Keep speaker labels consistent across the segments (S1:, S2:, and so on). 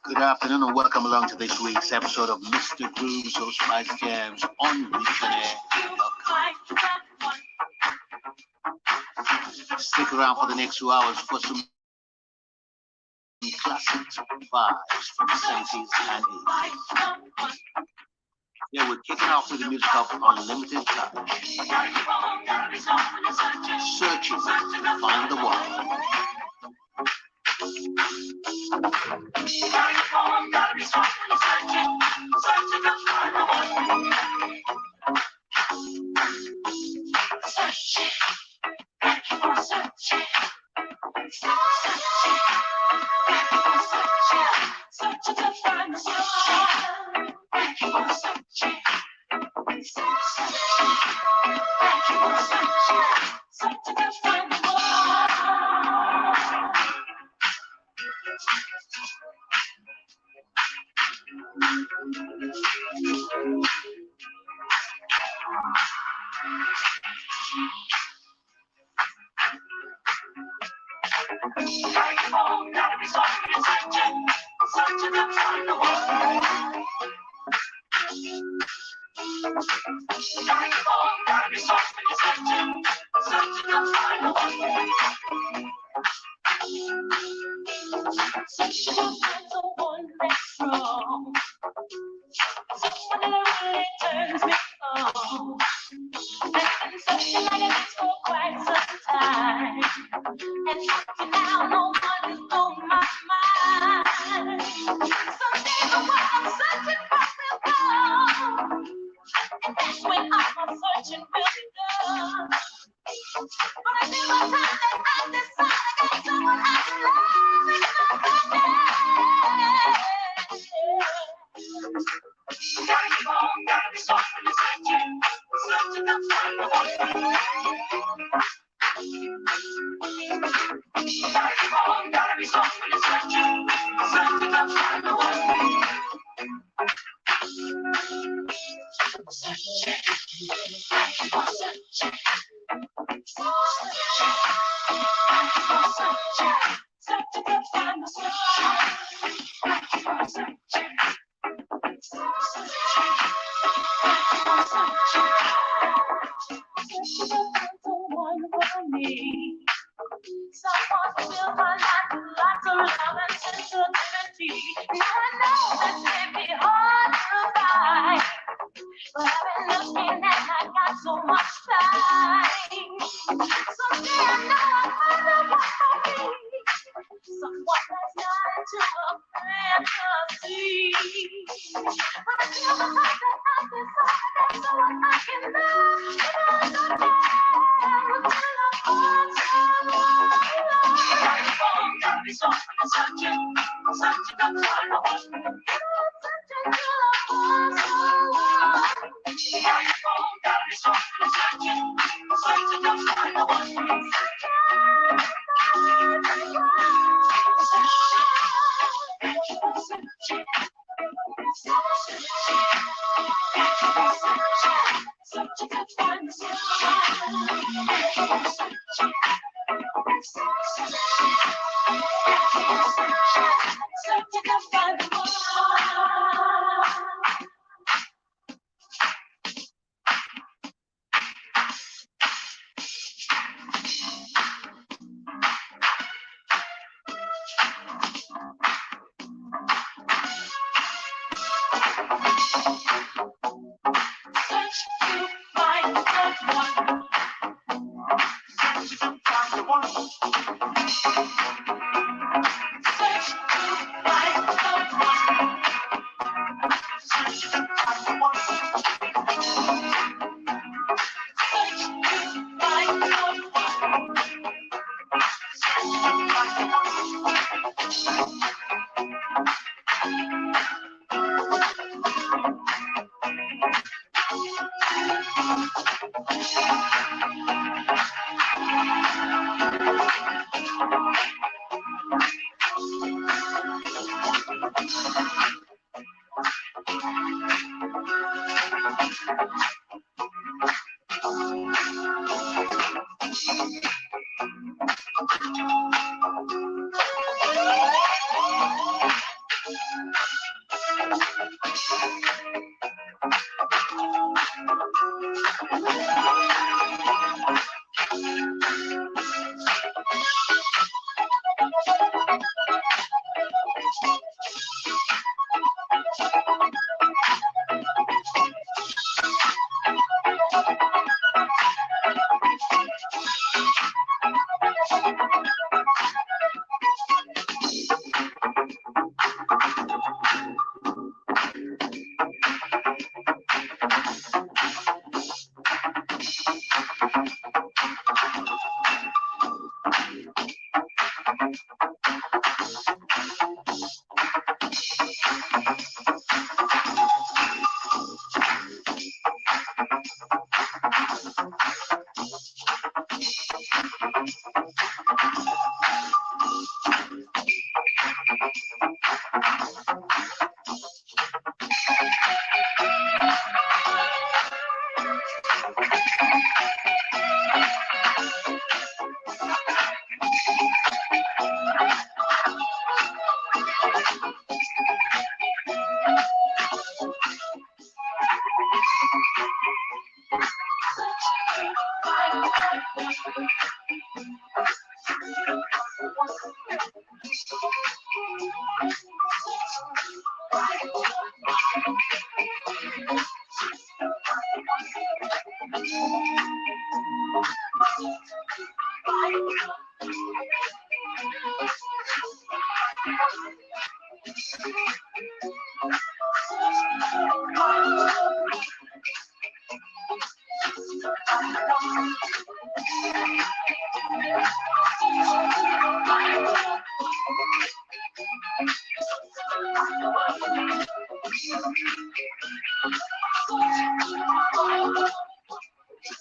S1: Good afternoon and welcome along to this week's episode of Mr. Grooves or Spice Jams on ReachOnAir.com. Stick around for the next 2 hours for some classic vibes from the 70s and 80s. Yeah, we're kicking off with the music of Unlimited Touch. Searching to find the one.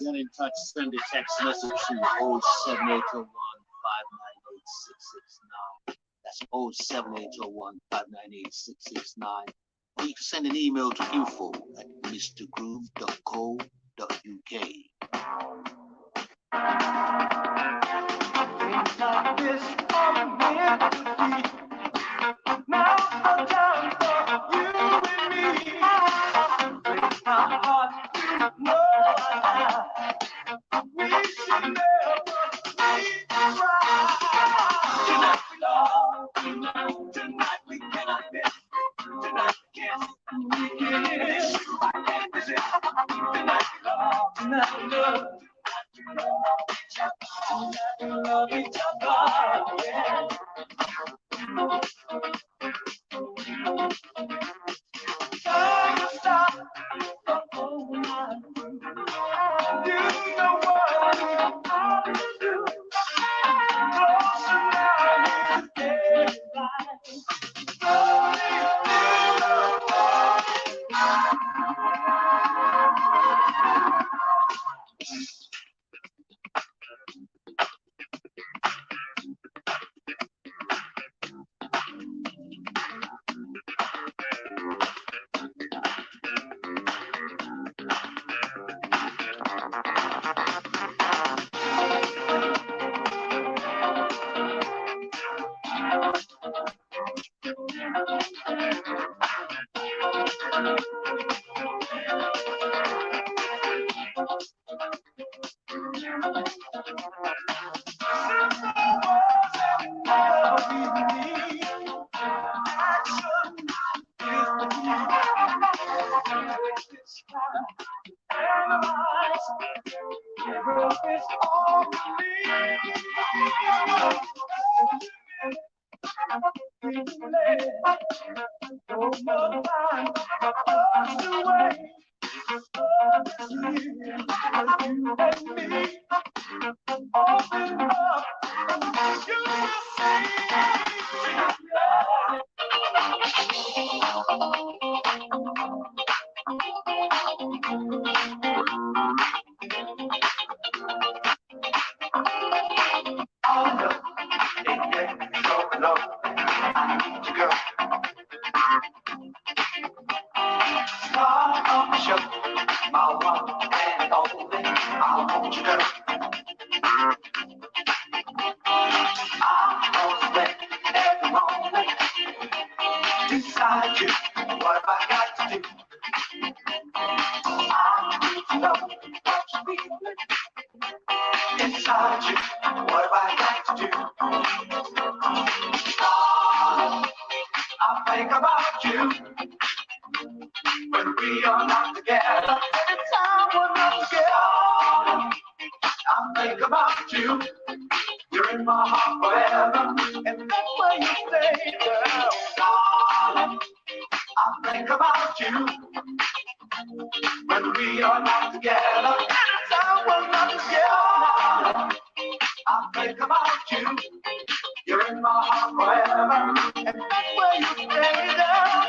S1: Get in touch, send a text message to 07801 598 669. That's 07801 598 669. Or you can send an email to info@mrgroove.co.uk.
S2: This moment to be. Now's the time for you and me. Break my heart, no lie. We should never leave right. Tonight we love, tonight we cannot miss. Tonight we kiss, I can't resist. Tonight we love, tonight we love. Tonight we love each other, yeah. Don't stop the whole night. You know what I'm to do. Closer now, you get right. Slowly, in my heart forever, and that's where you stay down.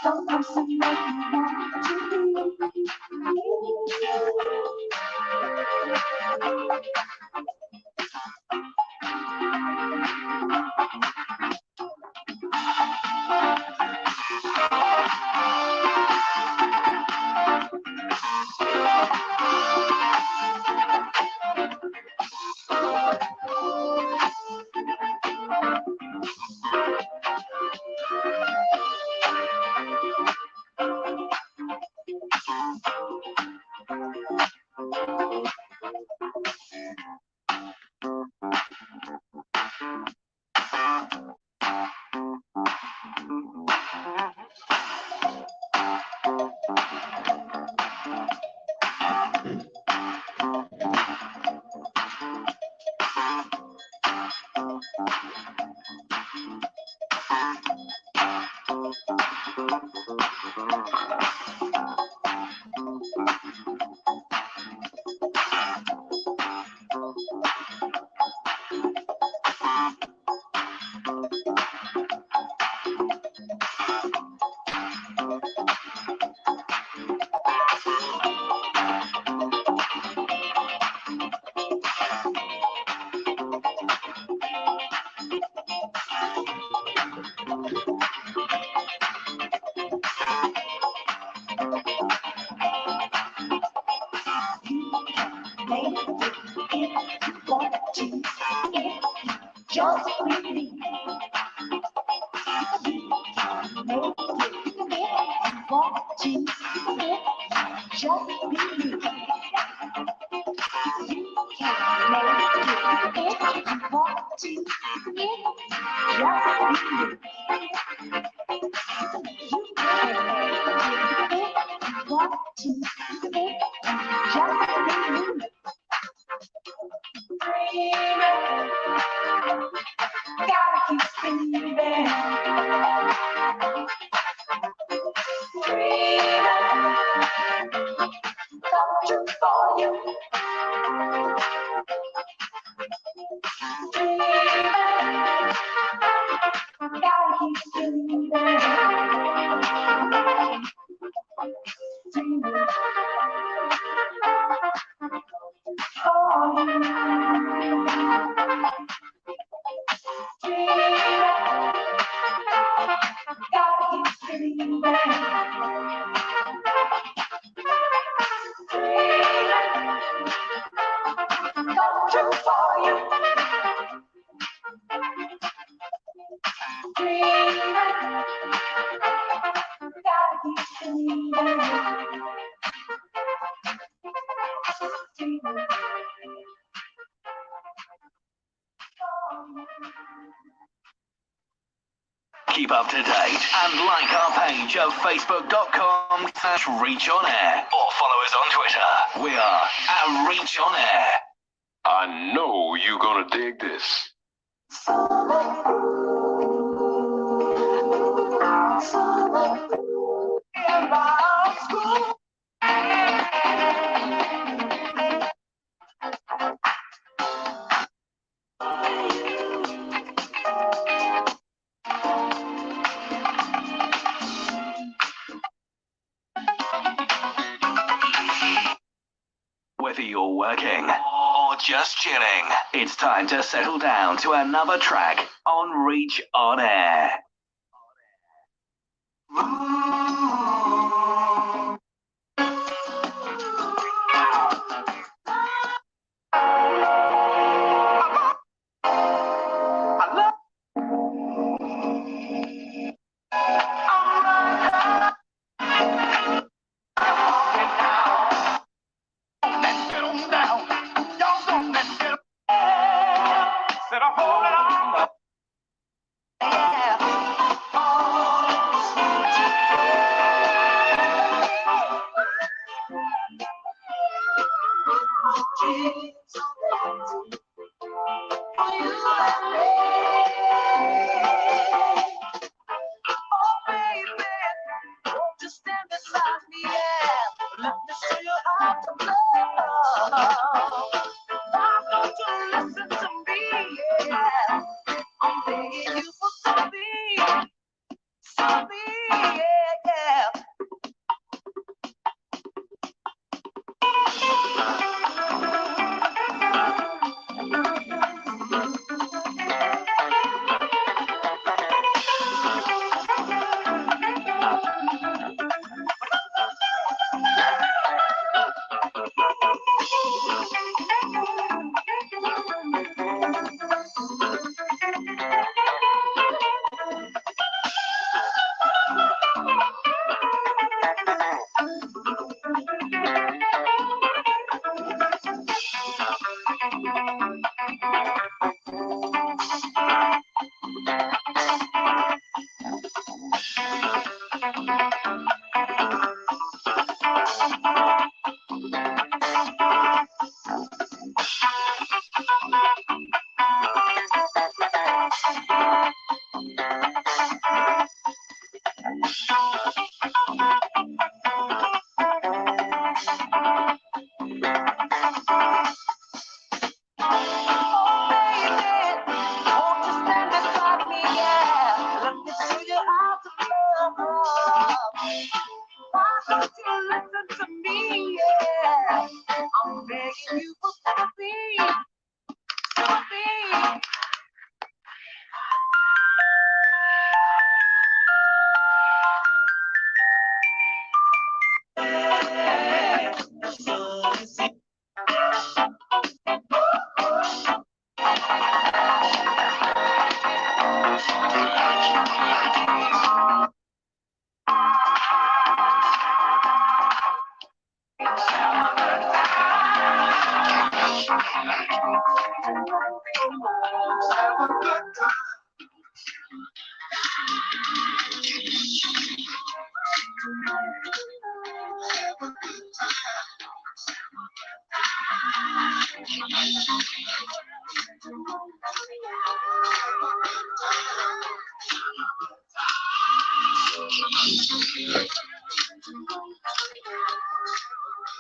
S2: the person that you want to be. Just believe. Make it want to. Just believe. You can make it if you want to. Just believe. You can make it if you want to. Just believe. Dreaming. Gotta keep believing. Dreaming. Come true for you. Dreaming. Gotta keep believing. Dreaming. For you.
S3: Keep up to date and like our page at facebook.com/reachonair or follow us on Twitter. We are at Reach On Air.
S4: I know you're gonna dig this.
S3: Whether you're working or just chilling, it's time to settle down to another track on Reach On Air.
S2: Said I'm holding on. Yeah.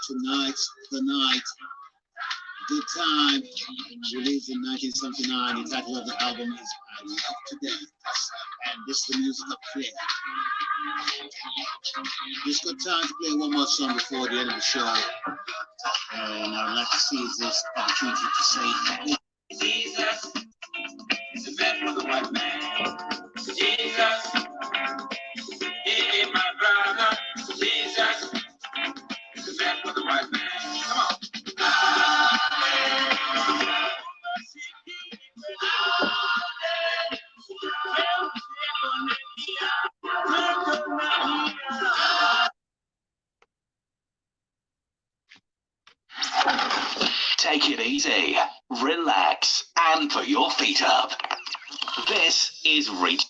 S1: Tonight's the night. Good time. Released in 1979. The title of the album is I Love to Dance. And this is the music of Flair. It's good time to play one more song before the end of the show. And I'd like to seize this opportunity to say Jesus is the man for the white man. Jesus, he is my brother. Jesus is the man for the white man. Come on.
S3: Take it easy, relax, and put your feet up. This is Reach.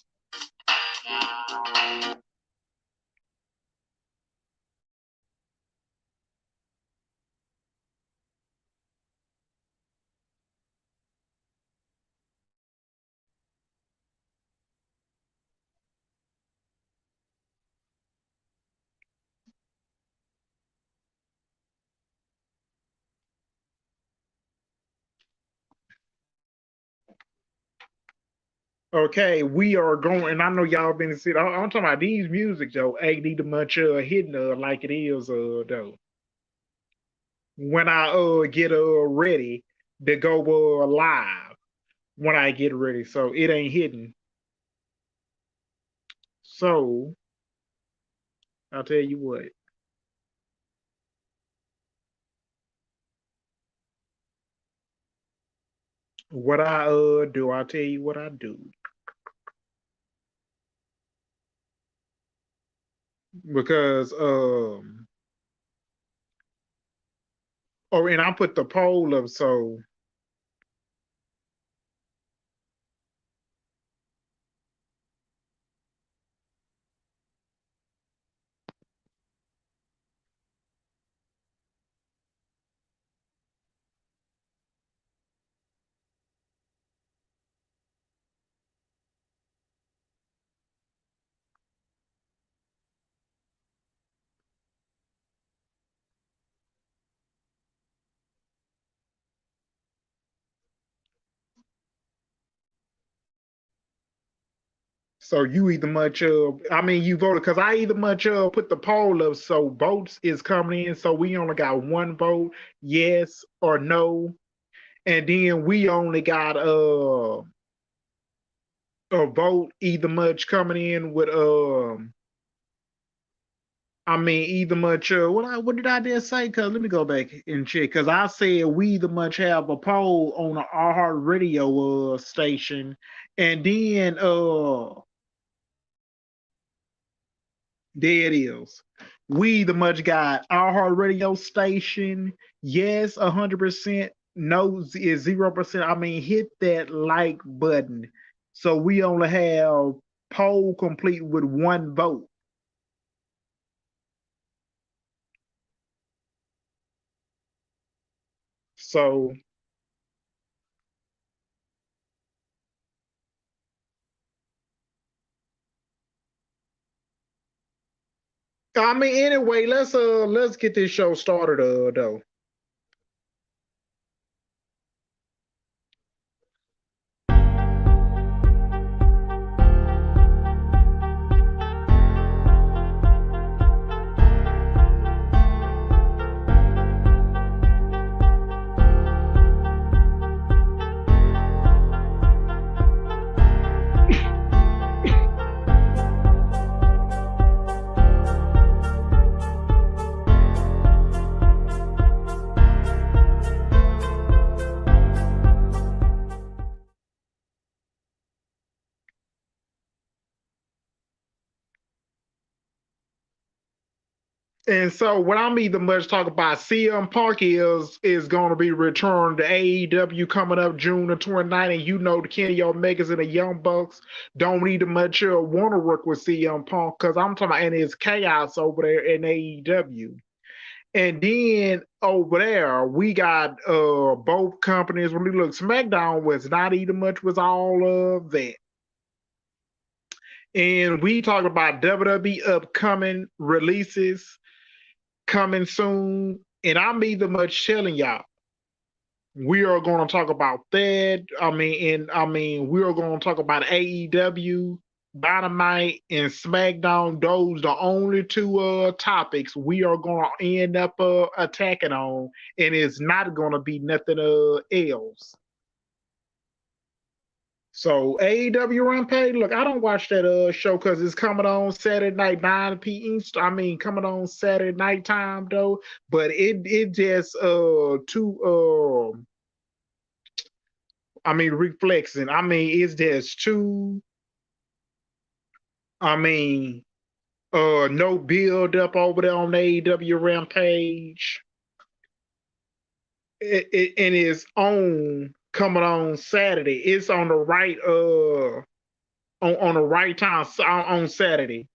S5: Okay, we are going, and I know y'all been to see. I'm talking about these music, though. Ain't need much hitting like it is though. When I get ready to go live, when I get ready, so it ain't hidden. So I'll tell you what. What I do, I'll tell you what I do. Because and I put the poll up, so you either much you voted because I either much put the poll up, so votes is coming in, so we only got one vote, yes or no, and then we only got a vote either much coming in with either much what did I just say? Cause let me go back and check, cause I said we either much have a poll on the Heart Radio station, and then there it is. We the much got our heart radio station. Yes, 100%. No is 0%. Hit that like button. So we only have poll complete with one vote. So anyway, let's get this show started though. And so what I'm either much talking about, CM Punk is going to be returned to AEW coming up June the 29th, and you know the Kenny Omegas and the Young Bucks don't need much want to work with CM Punk, because I'm talking about, and it's chaos over there in AEW. And then over there, we got both companies. When we look, SmackDown was not even much, was all of that. And we talked about WWE upcoming releases coming soon. And I'm either much telling y'all, we are going to talk about that. We are going to talk about AEW, Dynamite, and SmackDown. Those the only two topics we are going to end up attacking on, and it's not going to be nothing else. So AEW Rampage, look, I don't watch that show because it's coming on Saturday night 9 p.m. Coming on Saturday night time though. But it just too reflexing. It's just too. No build up over there on the AEW Rampage. And it's on coming on Saturday. It's on the right on the right time on Saturday.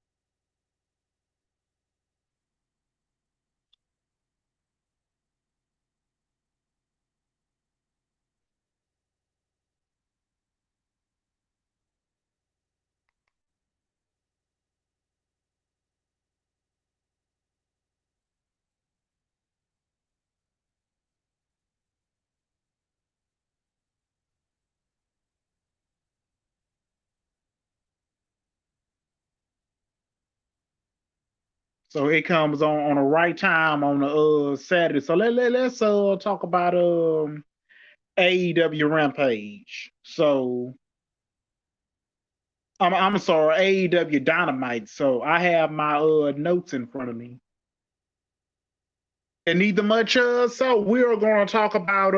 S5: So it comes on the right time on the Saturday. So let's talk about AEW Rampage. So I'm sorry, AEW Dynamite. So I have my notes in front of me. And neither much so we are going to talk about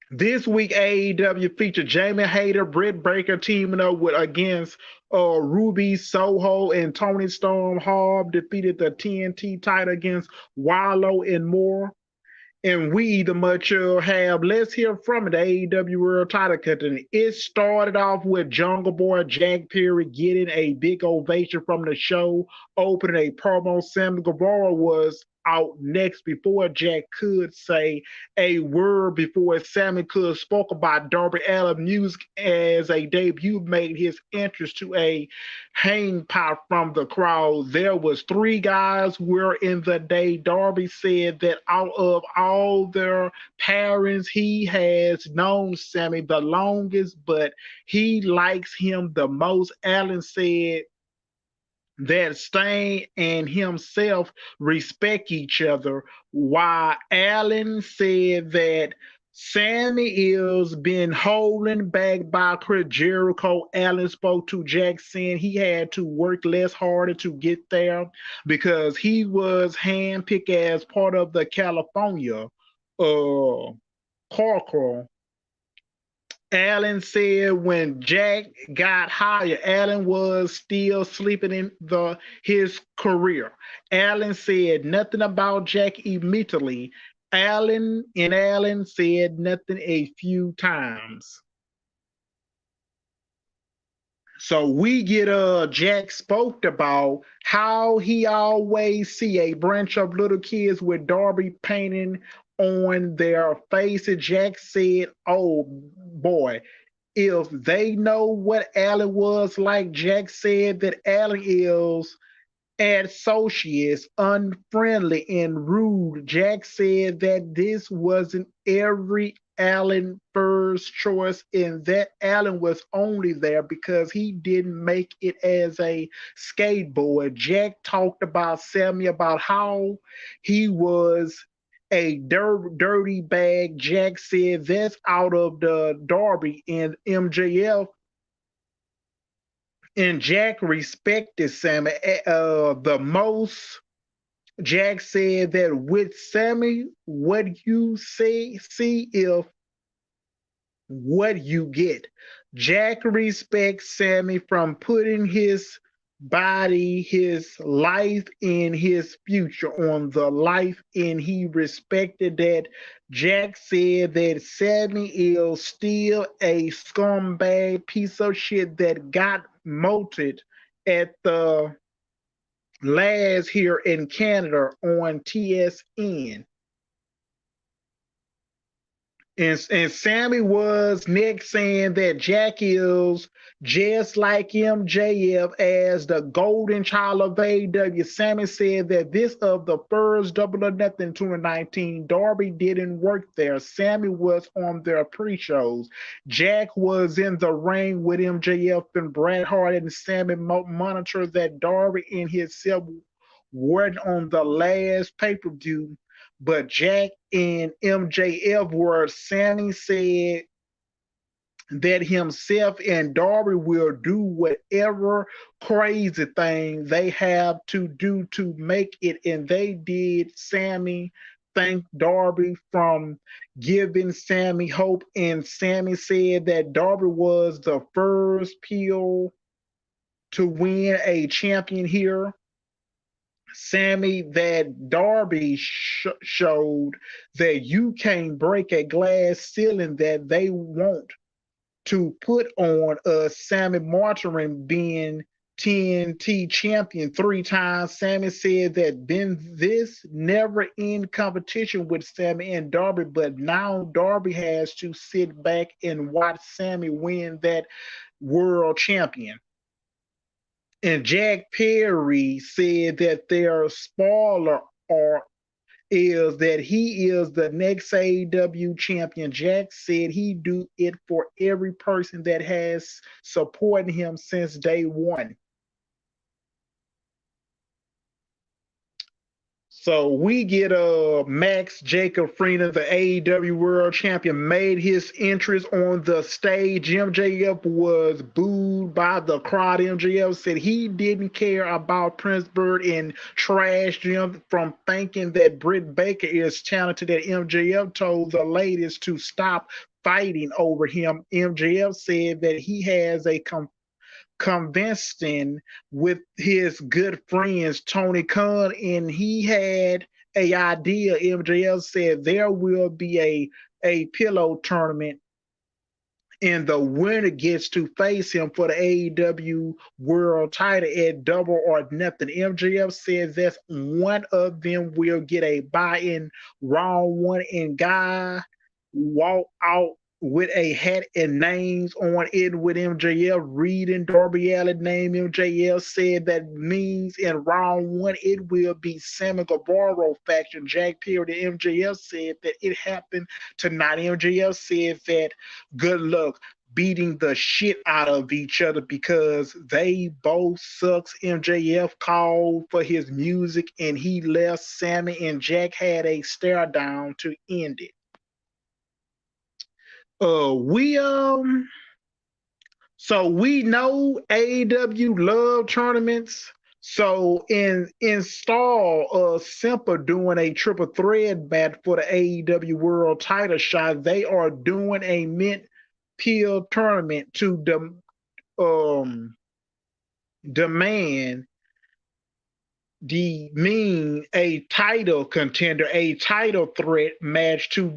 S5: this week AEW featured Jamie Hayter, Britt Baker teaming up against Ruby Soho and Tony Storm. Harb defeated the TNT title against Wallow and more. And we either much have, let's hear from it, the AEW World Title Contender. It started off with Jungle Boy Jack Perry getting a big ovation from the show, opening a promo. Sammy Guevara was out next before Jack could say a word, before Sammy could spoke about Darby Allin music as a debut made his entrance to a hang pop from the crowd. There was 3 guys were in the day. Darby said that out of all their parents, he has known Sammy the longest, but he likes him the most. Allin said that Sting and himself respect each other, while Allin said that Sammy is being holding back by Chris Jericho. Allin spoke to Jack saying he had to work less harder to get there because he was handpicked as part of the California Caucus. Allin said when Jack got hired, Allin was still sleeping in his career. Allin said nothing about Jack immediately. Allin said nothing a few times. So we get Jack spoke about how he always see a bunch of little kids with Darby painting on their faces. Jack said, "Oh boy, if they know what Allin was like." Jack said that Allin is associates, unfriendly and rude. Jack said that this wasn't every Allin first choice and that Allin was only there because he didn't make it as a skateboard. Jack talked about Sammy, about how he was a dirty bag. Jack said that's out of the Darby and MJF, and Jack respected Sammy the most. Jack said that with Sammy, what you see if what you get. Jack respects Sammy from putting his body, his life, and his future on the life, and he respected that. Jack said that Sammy is still a scumbag piece of shit that got moted at the last here in Canada on TSN. And Sammy was next saying that Jack is just like MJF as the golden child of AEW. Sammy said that this of the first Double or Nothing 2019, Darby didn't work there. Sammy was on their pre-shows. Jack was in the ring with MJF and Bret Hart, and Sammy monitored that Darby and himself weren't on the last pay-per-view, but Jack and MJF were. Sammy said that himself and Darby will do whatever crazy thing they have to do to make it, and they did. Sammy thanked Darby from giving Sammy hope, and Sammy said that Darby was the first heel to win a champion here. Sammy, that Darby showed that you can't break a glass ceiling that they want to put on us. Sammy Martin being TNT champion 3 times. Sammy said that been this never end competition with Sammy and Darby, but now Darby has to sit back and watch Sammy win that world champion. And Jack Perry said that their spoiler is that he is the next AEW champion. Jack said he do it for every person that has supported him since day one. So we get Max Jacob Freeman, the AEW World Champion, made his entrance on the stage. MJF was booed by the crowd. MJF said he didn't care about Prince Bird and trashed him from thinking that Britt Baker is talented. That MJF told the ladies to stop fighting over him. MJF said that he has a convincing with his good friends Tony Khan, and he had a idea. MJF said there will be a pillow tournament, and the winner gets to face him for the AEW World Title at Double or Nothing. MJF says that one of them will get a buy-in round one, and guy walk out with a hat and names on it with MJF reading Darby Allin name. MJF said that means in round one it will be Sammy Guevara faction. Jack Perry and MJF said that it happened tonight. MJF said that good luck beating the shit out of each other because they both sucks. MJF called for his music and he left. Sammy and Jack had a stare down to end it. So we know AEW love tournaments. So install Simple doing a triple threat match for the AEW World Title shot. They are doing a mint pill tournament to demand a title contender, a title threat match to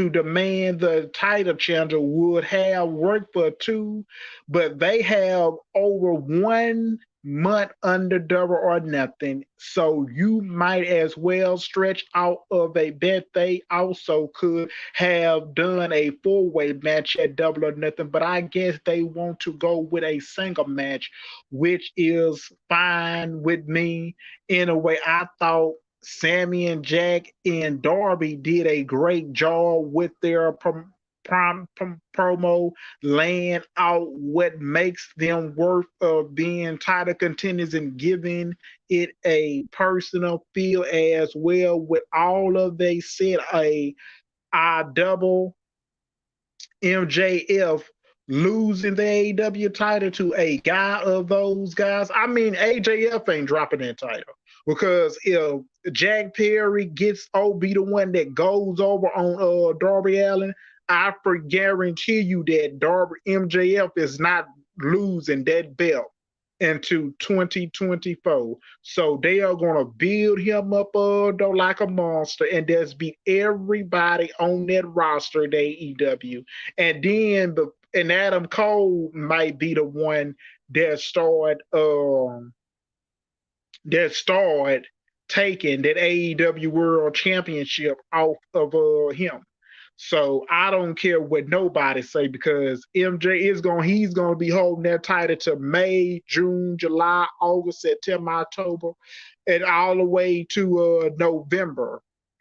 S5: demand the title challenger would have worked for 2, but they have over 1 month under Double or Nothing. So you might as well stretch out of a bet. They also could have done a 4-way match at Double or Nothing, but I guess they want to go with a single match, which is fine with me. In a way, I thought Sammy and Jack and Darby did a great job with their promo, laying out what makes them worth of being title contenders and giving it a personal feel as well. With all of they said, I double MJF losing the AEW title to a guy of those guys. I mean, AJF ain't dropping that title because if Jack Perry gets be the one that goes over on Darby Allin, I guarantee you that MJF is not losing that belt into 2024. So they are going to build him up though like a monster and just beat everybody on that roster at AEW. And then and Adam Cole might be the one that started that started taking that AEW World Championship off of him. So I don't care what nobody say because MJ he's gonna be holding that title to May, June, July, August, September, October, and all the way to November.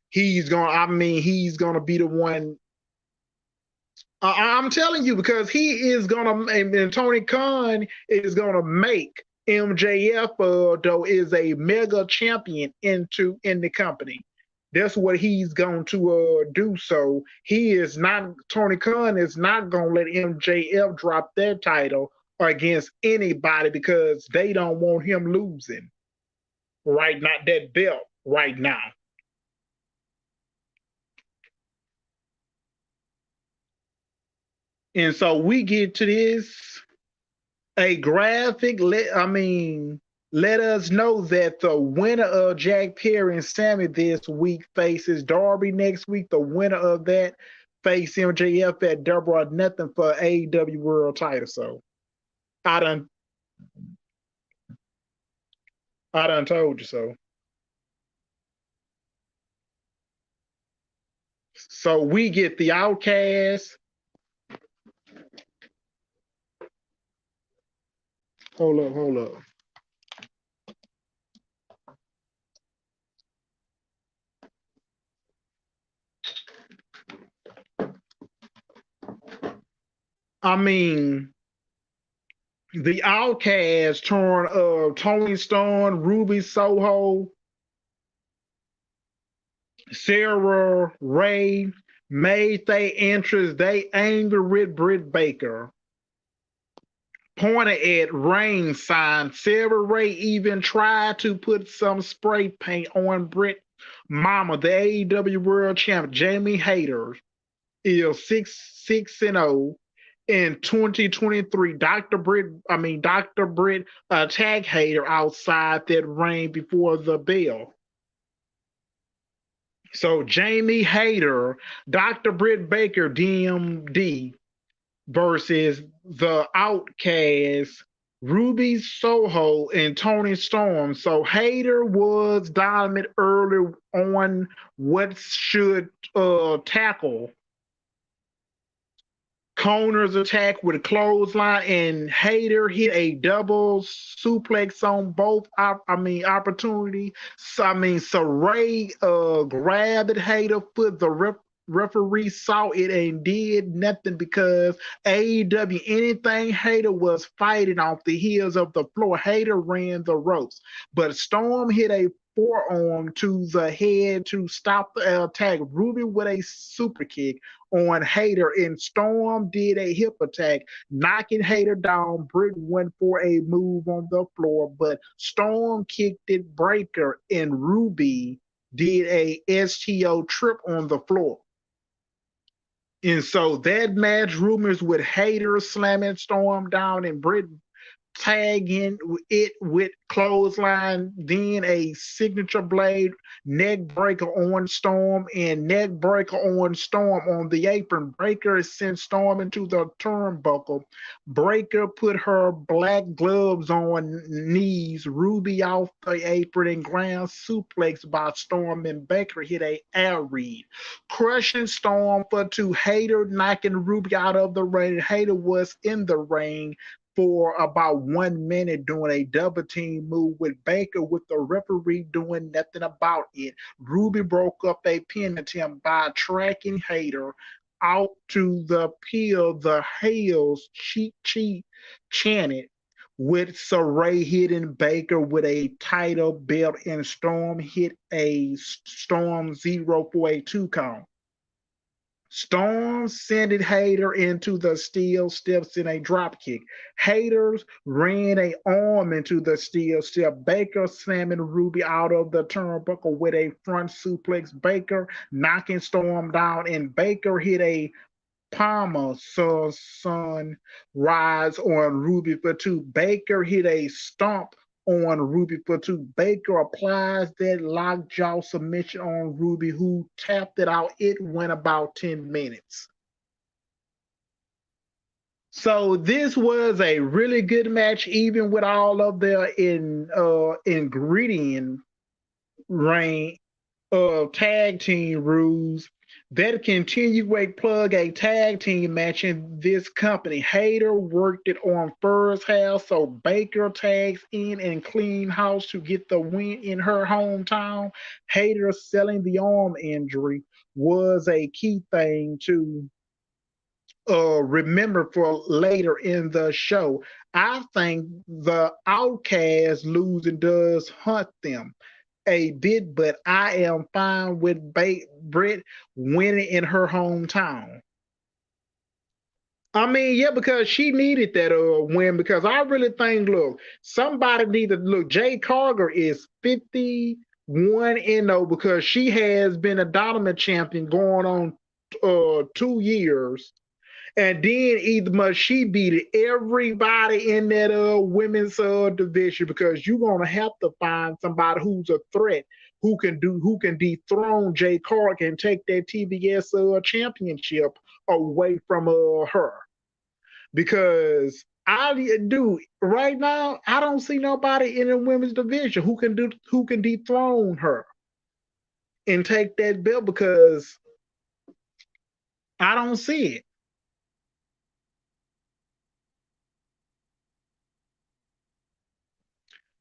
S5: He's gonna be the one. I'm telling you because he is gonna, and Tony Khan is gonna make MJF though is a mega champion in the company. That's what he's going to do. So Tony Khan is not going to let MJF drop their title against anybody because they don't want him losing not that belt right now. And so we get to this, a graphic, let us know that the winner of Jack Perry and Sammy this week faces Darby next week. The winner of that face MJF at Double or Nothing for AEW World Title. So I done told you so. So we get the Outcast. Hold up. The Outcast turn Tony Storm, Ruby Soho, Sarah Ray made their entrance. They angry with Britt Baker. Pointed at Rain sign. Sarah Ray even tried to put some spray paint on Britt Mama. The AEW World Champ Jamie Hayter is 6-0 in 2023. Dr. Britt attacked Hayter outside that ring before the bell. So Jamie Hayter, Dr. Britt Baker, DMD versus the Outcast, Ruby Soho, and Tony Storm. So Hayter was dominant early on what should tackle Connor's attack with a clothesline, and Hayter hit a double suplex on both opportunity. So Ray grabbed Hayter foot. The referee saw it and did nothing because AEW, anything Hayter was fighting off the heels of the floor, Hayter ran the ropes. But Storm hit a forearm to the head to stop the attack. Ruby with a super kick on Hayter, and Storm did a hip attack, knocking Hayter down. Britt went for a move on the floor, but Storm kicked it breaker, and Ruby did a STO trip on the floor. And so that match, rumors with Hayter slamming Storm down and Britt tagging it with clothesline, then a signature blade neck breaker on Storm, and neck breaker on Storm on the apron. Breaker sent Storm into the turnbuckle. Breaker put her black gloves on knees. Ruby off the apron and ground suplex by Storm, and Baker hit a air read, crushing Storm for two. Hayter knocking Ruby out of the ring. Hayter was in the ring for about 1 minute doing a double team move with Baker, with the referee doing nothing about it. Ruby broke up a pin attempt by tracking Hayter out to the pill. The Hales cheat chanted, with Saray hitting Baker with a title belt, and Storm hit a Storm 0 for a 2 count. Storm sent Hayter into the steel steps in a dropkick. Hayter ran an arm into the steel step. Baker slamming Ruby out of the turnbuckle with a front suplex. Baker knocking Storm down, and Baker hit a Palmer Sun rise on Ruby for two. Baker hit a stomp on Ruby for two. Baker applies that lockjaw submission on Ruby, who tapped it out. It went about 10 minutes. So this was a really good match, even with all of the ingredient range of tag team rules that continuate plug a tag team match in this company. Hayter worked it on first half, so Baker tags in and clean house to get the win in her hometown. Hayter selling the arm injury was a key thing to remember for later in the show. I think the Outcast losing does hunt them a bit, but I am fine with Britt winning in her hometown. I mean, yeah, because she needed that win. Because I really think, look, somebody need to look. Jay Carger is 51-0 because she has been a dominant champion going on 2 years. And then either must she beat everybody in that women's division, because you're gonna have to find somebody who's a threat, who can dethrone Jay Clark and take that TBS championship away from her. Because I do right now, I don't see nobody in the women's division who can dethrone her and take that belt, because I don't see it.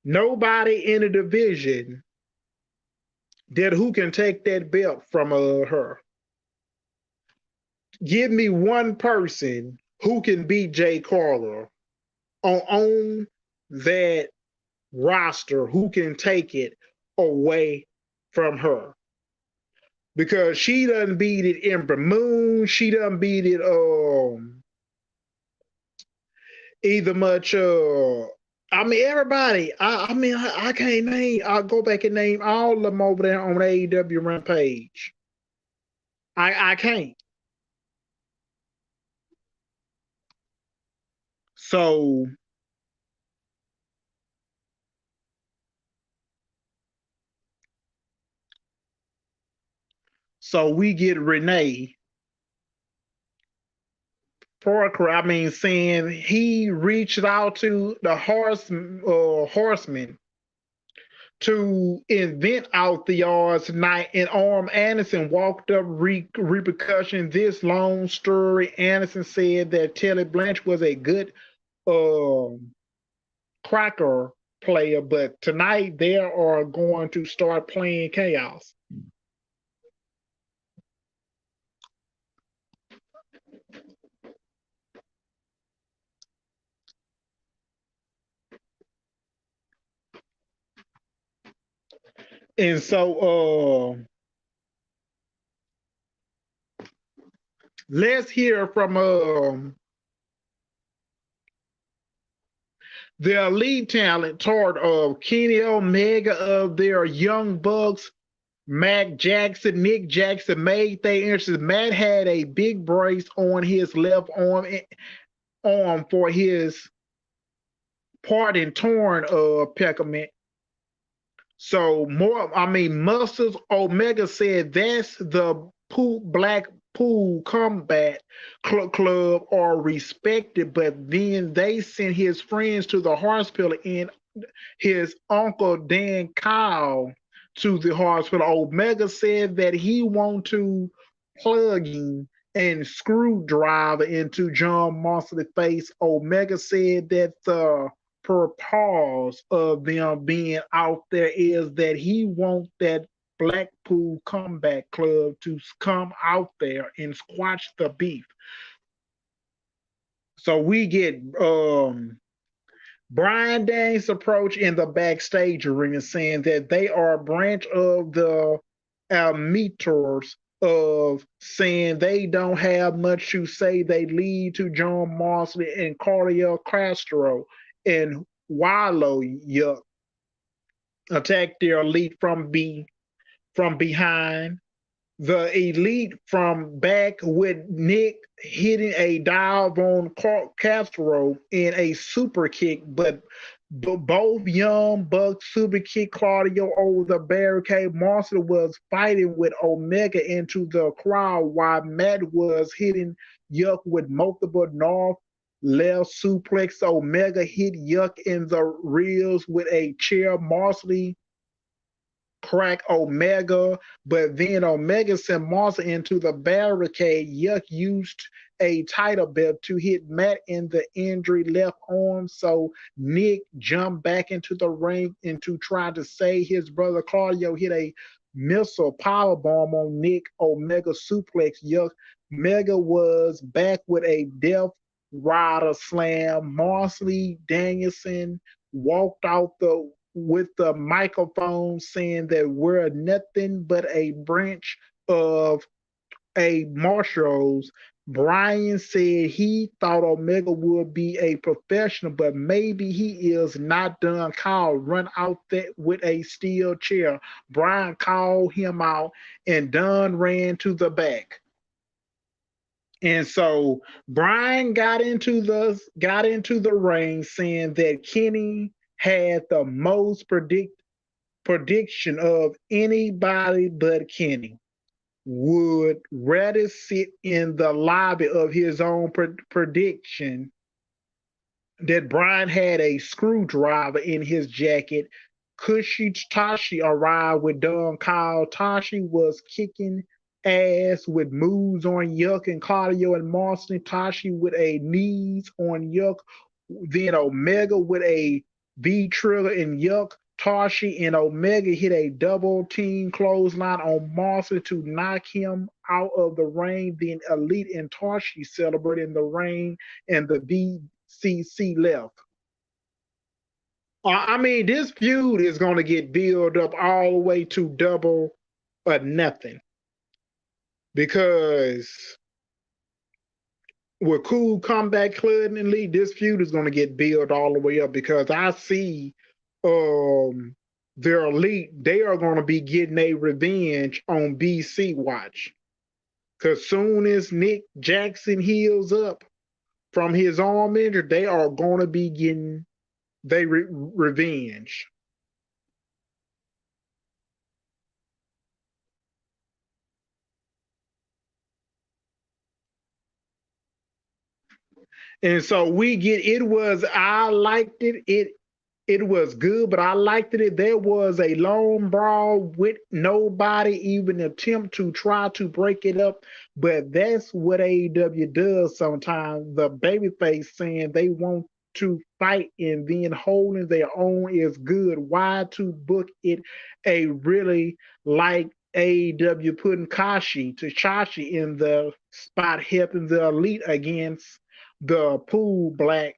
S5: Nobody in the division that who can take that belt from her. Give me one person who can beat Jay Carter on that roster, who can take it away from her. Because she done beat it Ember Moon, she done beat it either much I mean, everybody. I can't name. I'll go back and name all of them over there on AEW Rampage. I can't. So we get Renee Parker. I mean, saying he reached out to the horsemen to invent out the odds tonight, and Arm Anderson walked up repercussion. This long story. Anderson said that Telly Blanche was a good cracker player, but tonight they are going to start playing chaos. And so let's hear from the elite talent toward of Kenny Omega of their Young Bucks. Matt Jackson, Nick Jackson made their entrance. Matt had a big brace on his left arm for his part in torn pecament. So Muscles Omega said that's the Blackpool Combat Club are respected, but then they sent his friends to the hospital and his uncle Dan Kyle to the hospital. Omega said that he want to plug in and screwdriver into John Moxley's face. Omega said that the purpose of them being out there is that he wants that Blackpool Combat Club to come out there and squash the beef. So we get Brian Daniels' approach in the backstage arena, saying that they are a branch of the Amateurs, of saying they don't have much to say. They lead to John Moxley and Claudio Castro and Wallow Yuck attack their elite from behind. The elite from back with Nick hitting a dive on Castro in a super kick, but both Young Bucks super kick Claudio over the barricade. Moxley was fighting with Omega into the crowd while Matt was hitting Yuck with multiple North left suplex. Omega hit Yuck in the ribs with a chair. Moxley crack Omega, but then Omega sent Martha into the barricade. Yuck used a title belt to hit Matt in the injured left arm, so Nick jumped back into the ring and to try to save his brother. Claudio hit a missile power bomb on Nick. Omega suplex Yuck. Mega was back with a Death Rider slam. Marsley Danielson walked out with the microphone saying that we're nothing but a branch of a Marshalls. Brian said he thought Omega would be a professional, but maybe he is not done. Kyle run out there with a steel chair. Brian called him out, and Dunn ran to the back. And so Brian got into the ring saying that Kenny had the most prediction of anybody but Kenny. Would rather sit in the lobby of his own prediction that Brian had a screwdriver in his jacket. Kushi Tashi arrived with Don Kyle. Tashi was kicking ass with moves on Yuck and Claudio and Marcy. Tashi with a knees on Yuck. Then Omega with a V trigger and Yuck. Tashi and Omega hit a double team clothesline on Marcy to knock him out of the ring. Then Elite and Tashi celebrate in the ring, and the VCC left. I mean, this feud is going to get built up all the way to Double or Nothing. Because with Cool Comeback Club and Elite, this feud is going to get built all the way up because I see their Elite, they are going to be getting a revenge on BC Watch. Because soon as Nick Jackson heals up from his arm injury, they are going to be getting their revenge. And so I liked it. It was good, but I liked it. There was a long brawl with nobody even attempt to try to break it up. But that's what AEW does sometimes. The babyface saying they want to fight and then holding their own is good. Why to book it a really like AEW putting Tashi in the spot, helping the Elite against the Pool Black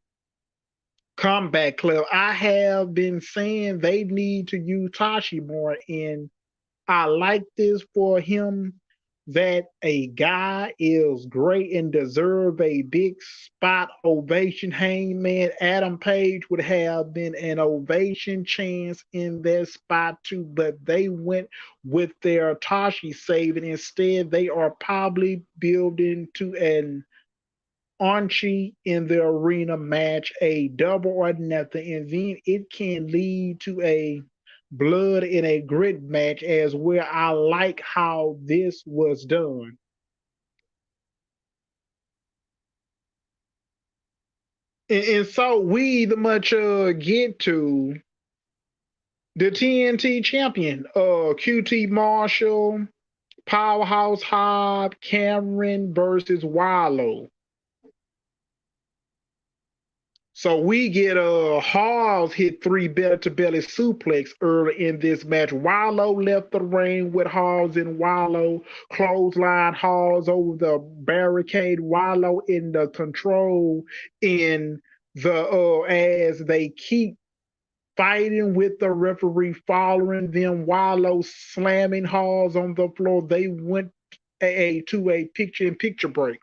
S5: Combat Club. I have been saying they need to use Tashi more, and I like this for him that a guy is great and deserve a big spot ovation. Hangman Adam Page would have been an ovation chance in that spot too, but they went with their Tashi saving. Instead, they are probably building to an Archie in the arena match, a Double or Nothing, and then it can lead to a blood in a grit match as well. I like how this was done. And so we the much get to the TNT champion, QT Marshall, Powerhouse Hobb, Cameron versus Wallow. So we get Hawes hit 3 belly-to-belly suplex early in this match. Wallow left the ring with Hawes and Wallow. Clothesline Hawes over the barricade. Wallow in the control in the as they keep fighting with the referee following them. Wallow slamming Hawes on the floor. They went to a picture-in-picture break.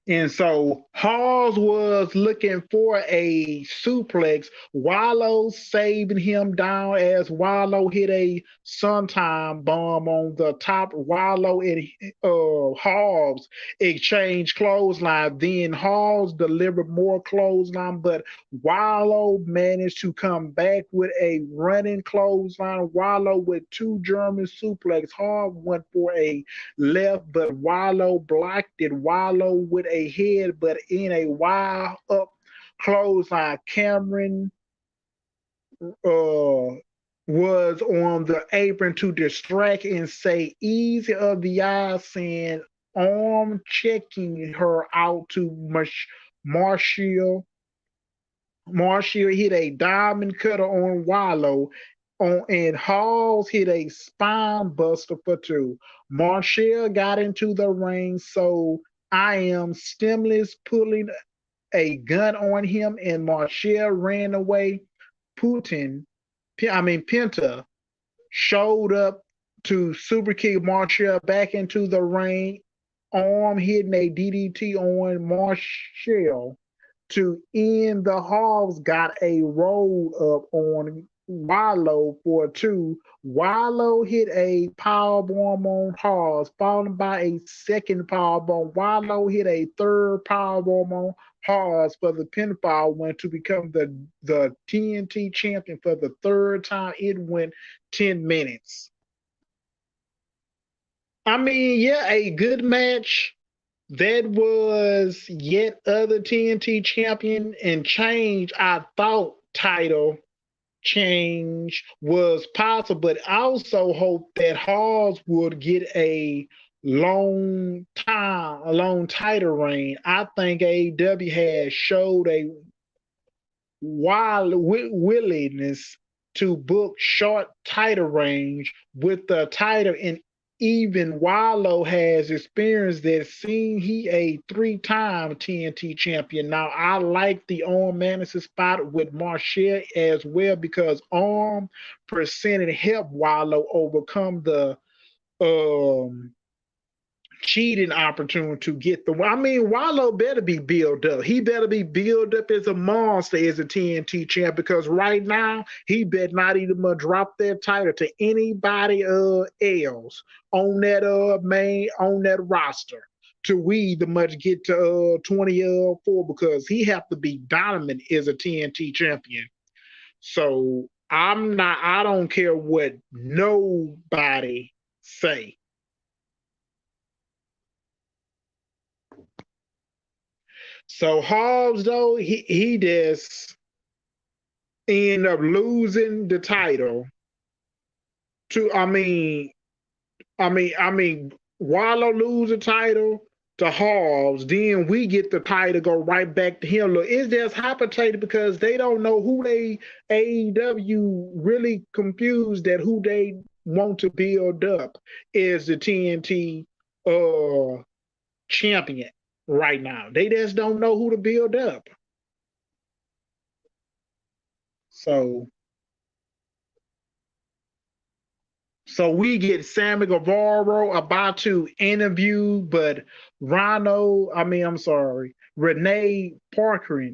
S5: And so Hawes was looking for a suplex. Wallow saving him down as Wallow hit a sometime bomb on the top. Wallow and Hawes exchanged clothesline. Then Hawes delivered more clothesline, but Wallow managed to come back with a running clothesline. Wallow with 2 German suplex. Hawes went for a left, but Wallow blocked it. Wallow with a head, but in a wild up clothesline. Cameron uh, was on the apron to distract and say easy of the eyes, saying arm checking her out to Marshall. Marshall hit a diamond cutter on Wallow, and Halls hit a spine buster for two. Marshall got into the ring, so I am stimulus pulling a gun on him, and Marshall ran away. Penta showed up to super kick Marshall back into the ring, arm hitting a DDT on Marshall to end the Hogs got a roll up on Wallow for two. Wallow hit a powerbomb on Hogs, followed by a second powerbomb. Wallow hit a third powerbomb on Hogs for the pinfall win to become the TNT champion for the third time. It went 10 minutes. I mean, yeah, a good match. That was yet other TNT champion and change. I thought title change was possible, but I also hope that Hawes would get a long title reign. I think AEW has showed a wild willingness to book short title range with the title, and even Wallow has experienced that, seeing he a three-time TNT champion. Now, I like the arm management spot with Marshall as well, because arm percentage help Wallow overcome the cheating opportunity to get the. I mean, Wallow better be built up. He better be built up as a monster as a TNT champ, because right now he better not even drop that title to anybody else on that roster to we the much get to 24, because he have to be dominant as a TNT champion. So I don't care what nobody say. So Hobbs, though, he just ended up losing the title to. Wallow lose the title to Hobbs, then we get the title go right back to him. Look, it's just hypothetical because they don't know who they AEW really confused that who they want to build up is the TNT champion right now. They just don't know who to build up. So we get Sammy Guevara about to interview, but Renee Parker,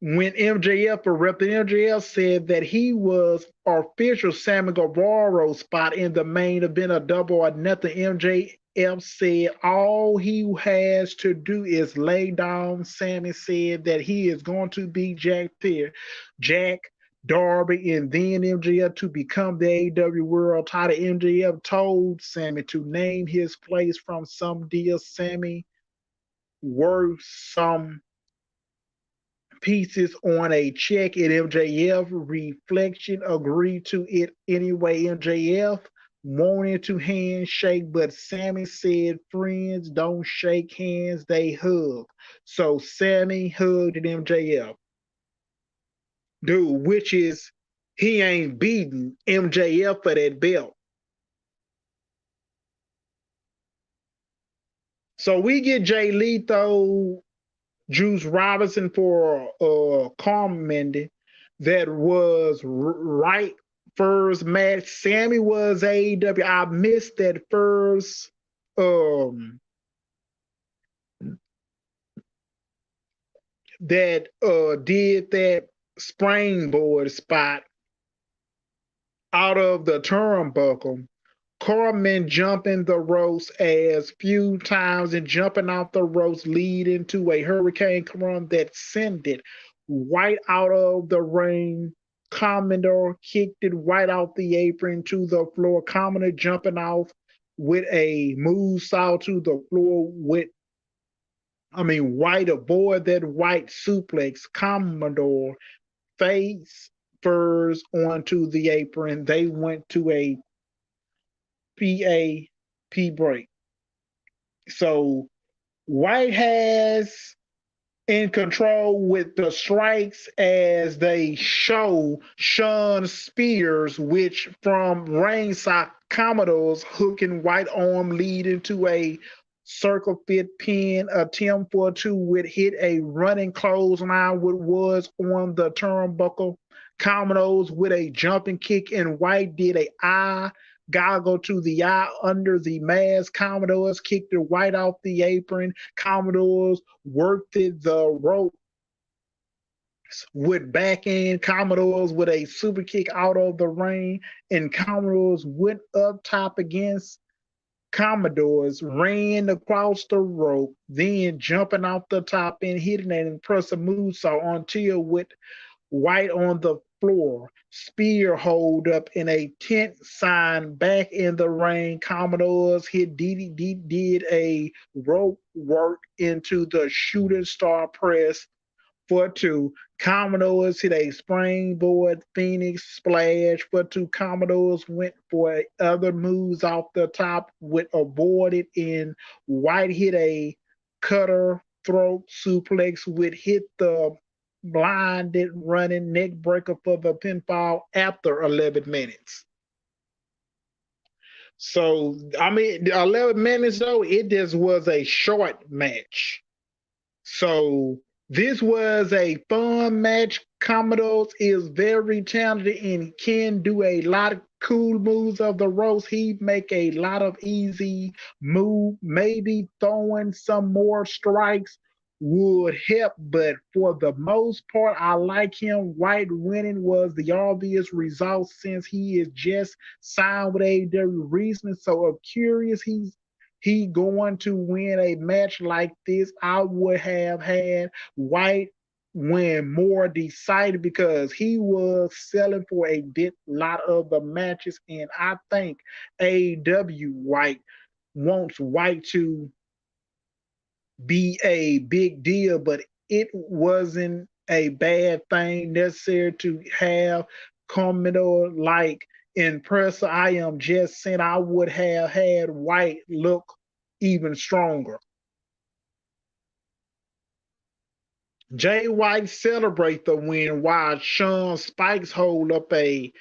S5: when MJF or Rep MJF said that he was official Sammy Guevara spot in the main event of Double or Nothing, MJF said all he has to do is lay down. Sammy said that he is going to be Jack Darby, and then MJF to become the AEW World title. MJF told Sammy to name his place from some deal. Sammy worth some pieces on a check, and MJF reflection agreed to it anyway. MJF wanted to handshake, but Sammy said friends don't shake hands, they hug. So Sammy hugged MJF. Dude, which is he ain't beating MJF for that belt. So we get Jay Lethal, Juice Robinson for Carmen. That was right first match. Sammy was AEW. I missed that first that did that springboard spot out of the turnbuckle. Carmen jumping the ropes as few times and jumping off the ropes, leading to a hurricane run that sent it right out of the ring. Commodore kicked it right out the apron to the floor. Commodore jumping off with a moonsault to the floor with White avoid that white suplex. Commodore face first onto the apron. They went to a PAP break. So White has in control with the strikes as they show Sean Spears, which from ringside Commodores hooking White arm leading to a circle fit pin attempt for two would hit a running clothesline which was on the turnbuckle. Commodores with a jumping kick and White did a eye goggle to the eye under the mask. Commodores kicked the White off the apron. Commodores worked it the rope with back end. Commodores with a super kick out of the ring, and Commodores went up top against Commodores, ran across the rope, then jumping off the top and hitting an impressive moonsault until with White on the floor. Spear hold up in a tent sign back in the ring. Commodores did a rope work into the shooting star press for two. Commodores hit a springboard Phoenix splash for two. Commodores went for other moves off the top with avoided in. White hit a cutter throat suplex with hit the blinded running neck breaker for the pinfall after 11 minutes. So, 11 minutes though, it just was a short match. So, this was a fun match. Commodores is very talented and can do a lot of cool moves of the ropes. He make a lot of easy move. Maybe throwing some more strikes would help, but for the most part, I like him. White winning was the obvious result since he is just signed with AEW recently. So I'm curious he going to win a match like this. I would have had White win more decided because he was selling for a lot of the matches, and I think AEW White wants White to be a big deal, but it wasn't a bad thing necessary to have Commodore like impressor. I am just saying I would have had White look even stronger. Jay White celebrate the win while Sean Spikes hold up a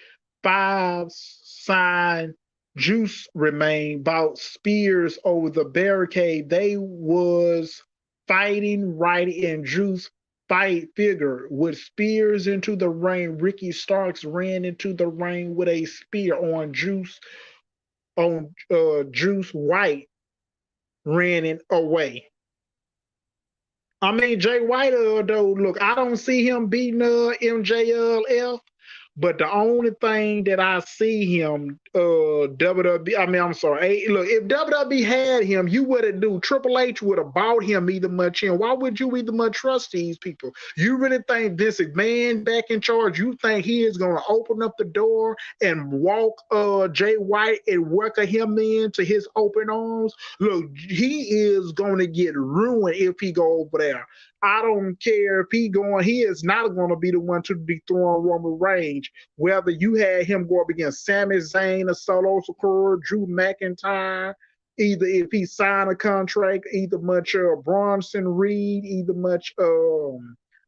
S5: 5 sign. Juice remained bought Spears over the barricade. They was fighting right and Juice fight figure with Spears into the ring. Ricky Starks ran into the ring with a spear on Juice Juice White running away. Jay White, though, look, I don't see him beating MJLF, but the only thing that I see him, WWE, I'm sorry, look, if WWE had him, you wouldn't do. Triple H would have bought him either much in. Why would you either much trust these people? You really think Vince McMahon back in charge? You think he is going to open up the door and walk Jay White and welcome him into his open arms? Look, he is going to get ruined if he go over there. I don't care if he is not going to be the one to dethrone Roman Reigns. Whether you had him go up against Sami Zayn or Solo Sikoa, Drew McIntyre, either if he signed a contract, either much Bronson Reed, either much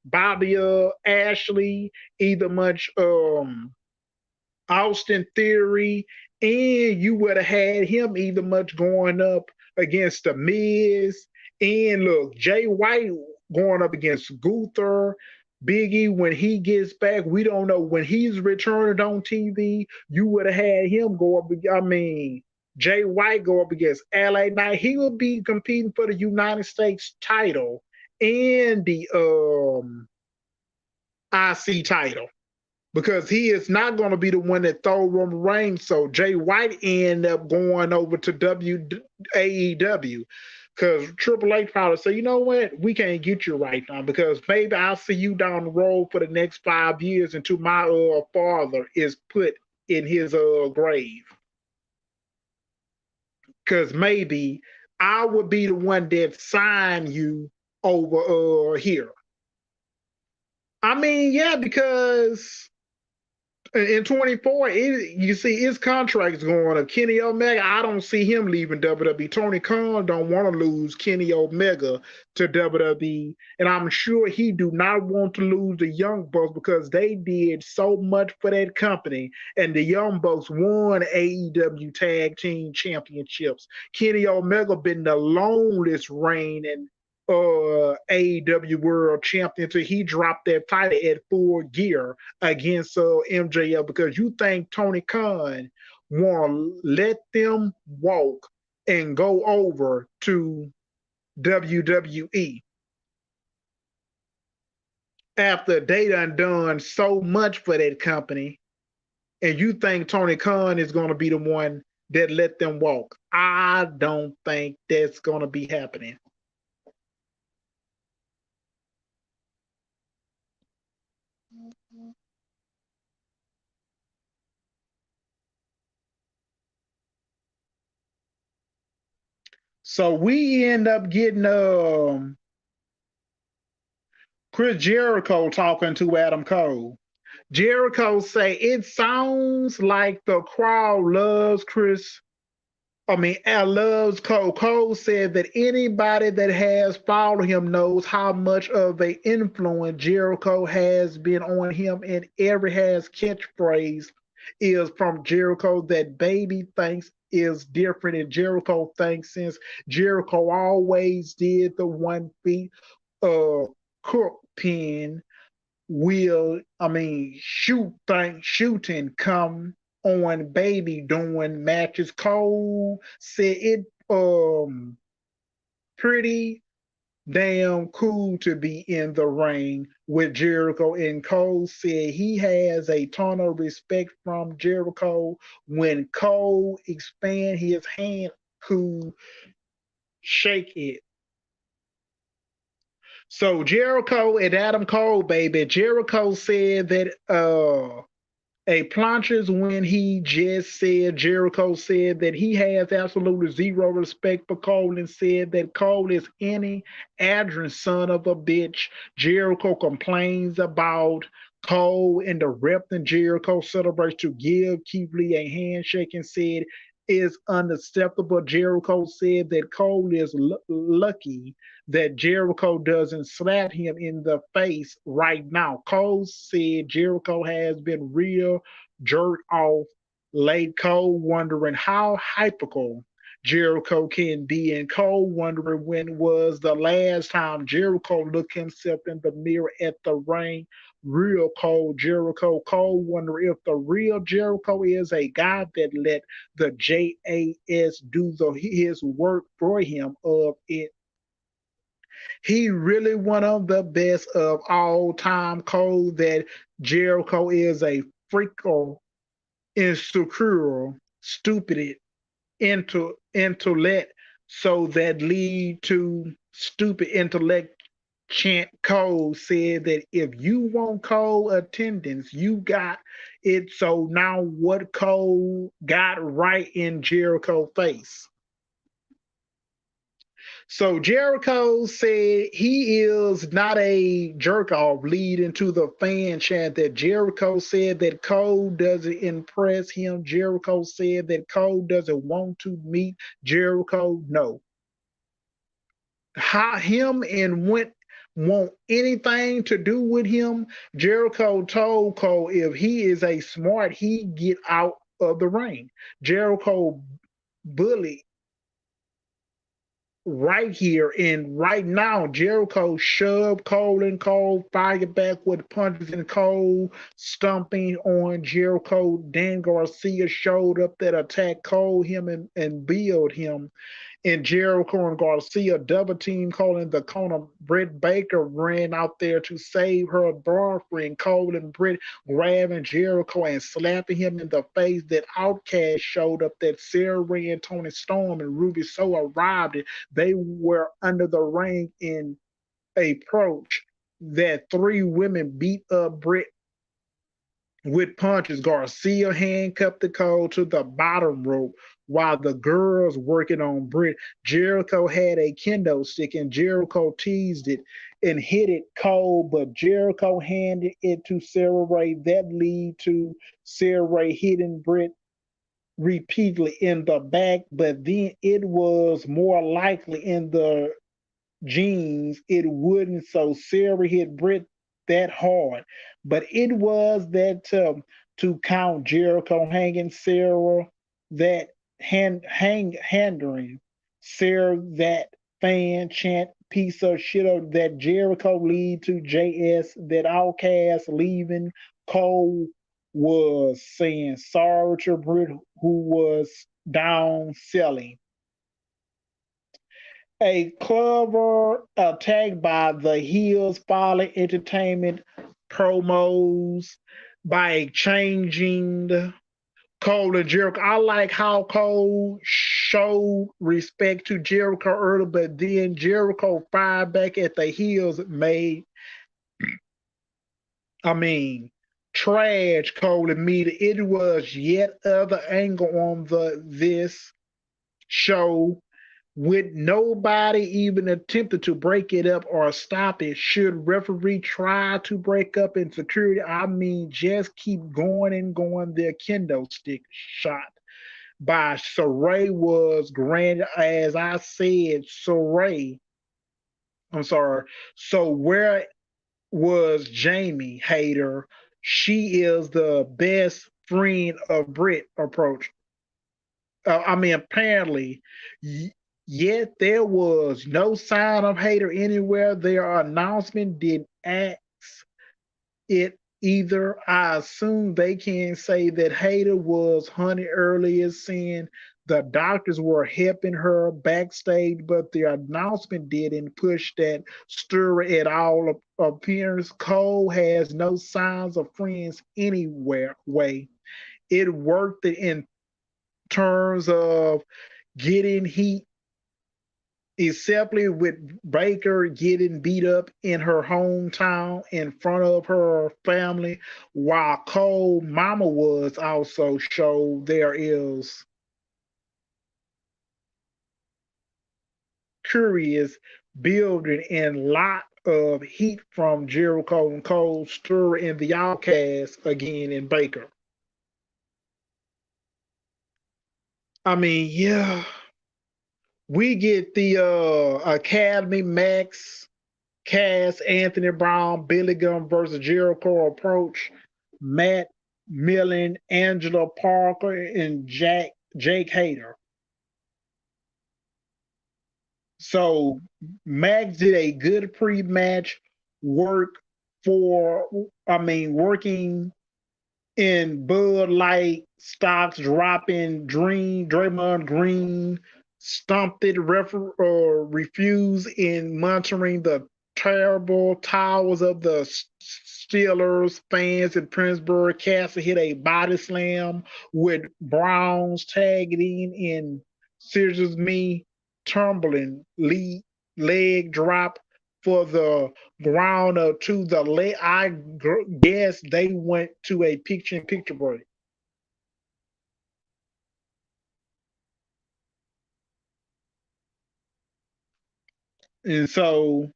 S5: Bobby Ashley, either much Austin Theory, and you would have had him either much going up against the Miz. And look, Jay White going up against Gunther, Biggie, when he gets back, we don't know when he's returned on TV. You would have had him go up. Jay White go up against LA Knight. He will be competing for the United States title and the IC title because he is not going to be the one that throw Roman Reigns. So Jay White end up going over to AEW. Because Triple H probably say, you know what, we can't get you right now because maybe I'll see you down the road for the next 5 years until my father is put in his grave. Because maybe I would be the one that signed you over here. I mean, yeah, because in 24, you see his contract's going up. Kenny Omega, I don't see him leaving WWE. Tony Khan don't want to lose Kenny Omega to WWE, and I'm sure he do not want to lose the Young Bucks because they did so much for that company, and the Young Bucks won AEW Tag Team Championships. Kenny Omega been the longest reigning AEW World Champion until he dropped that title at Full Gear against MJF, because you think Tony Khan want to let them walk and go over to WWE after they done so much for that company, and you think Tony Khan is going to be the one that let them walk? I don't think that's going to be happening. So we end up getting Chris Jericho talking to Adam Cole. Jericho say it sounds like the crowd loves loves Cole. Cole said that anybody that has followed him knows how much of an influence Jericho has been on him, and every has catchphrase is from Jericho that baby thinks is different, and Jericho thinks since Jericho always did the 1 feet crook pin shooting come on baby doing matches. Cole said it pretty damn cool to be in the ring with Jericho, and Cole said he has a ton of respect from Jericho. When Cole expand his hand, cool, shake it. So Jericho and Adam Cole, baby. Jericho said that a planches when he just said Jericho said that he has absolutely zero respect for Cole and said that Cole is any address son of a bitch. Jericho complains about Cole and the rep and Jericho celebrates to give Keith Lee a handshake and said is unacceptable. Jericho said that Cole is lucky that Jericho doesn't slap him in the face right now. Cole said Jericho has been real jerk off late. Cole wondering how hypocritical Jericho can be, and Cole wondering when was the last time Jericho looked himself in the mirror at the ring. Real Cole Jericho. Cole wonder if the real Jericho is a guy that let the JAS do his work for him. Of it, he really one of the best of all time. Cole that Jericho is a freak or insecure, stupid intellect, so that lead to stupid intellect. Chant Cole said that if you want Cole attendance, you got it. So now what Cole got right in Jericho's face. So Jericho said he is not a jerk off, leading to the fan chant that Jericho said that Cole doesn't impress him. Jericho said that Cole doesn't want to meet Jericho. No. Him and went want anything to do with him. Jericho told Cole if he is a smart, he get out of the ring. Jericho bullied right here and right now. Jericho shoved Cole and Cole fired back with punches and Cole stomping on Jericho. Dan Garcia showed up that attacked Cole him and build him. And Jericho and Garcia double team Cole in the corner. Britt Baker ran out there to save her boyfriend. Cole and Britt grabbing Jericho and slapping him in the face. That Outcast showed up. That Sarah Ray and Tony Storm and Ruby So arrived. They were under the ring in approach. That 3 women beat up Britt with punches. Garcia handcuffed the Cole to the bottom rope. while the girls working on Britt. Jericho had a kendo stick and Jericho teased it and hit it cold, but Jericho handed it to Sarah Ray. That lead to Sarah Ray hitting Britt repeatedly in the back, but then it was more likely in the jeans it wouldn't. So Sarah hit Britt that hard, but it was that to count Jericho hanging Sarah that handering Sarah that fan chant piece of shit of that Jericho lead to JS that Outcast leaving. Cole was saying sorry to Britt who was down selling. A clever attack by the Hills following entertainment promos by changing Cole and Jericho. I like how Cole showed respect to Jericho earlier, but then Jericho fired back at the Hills, trash Cole immediately. It was yet other angle on this show with nobody even attempted to break it up or stop it. Should referee try to break up in security, just keep going and going. Their kendo stick shot by Saray was granted. As I said, Saray, I'm sorry. So where was Jamie Hayter? She is the best friend of Britt approach. Apparently, yet there was no sign of Hater anywhere. Their announcement didn't ask it either. I assume they can say that Hater was hunted earlier, saying the doctors were helping her backstage, but the announcement didn't push that story at all. Appears Cole has no signs of friends anywhere. Way it worked in terms of getting heat, exceptly with Baker getting beat up in her hometown in front of her family, while Cole Mama was also showed there is curious building and lot of heat from Jericho and Cole story in the Outcast again in Baker. Yeah. We get the Academy Max, Cass, Anthony Brown, Billy Gunn versus Jericho approach. Matt Millen, Angela Parker, and Jake Hayter. So Max did a good pre-match work working in Bud Light stocks, dropping Draymond Green stumped it, refused in monitoring the terrible towers of the Steelers fans in Princeburg. Castle hit a body slam with Browns tagging in Scissors Me tumbling leg drop for the ground to the leg. I guess they went to a picture-in-picture break. And so,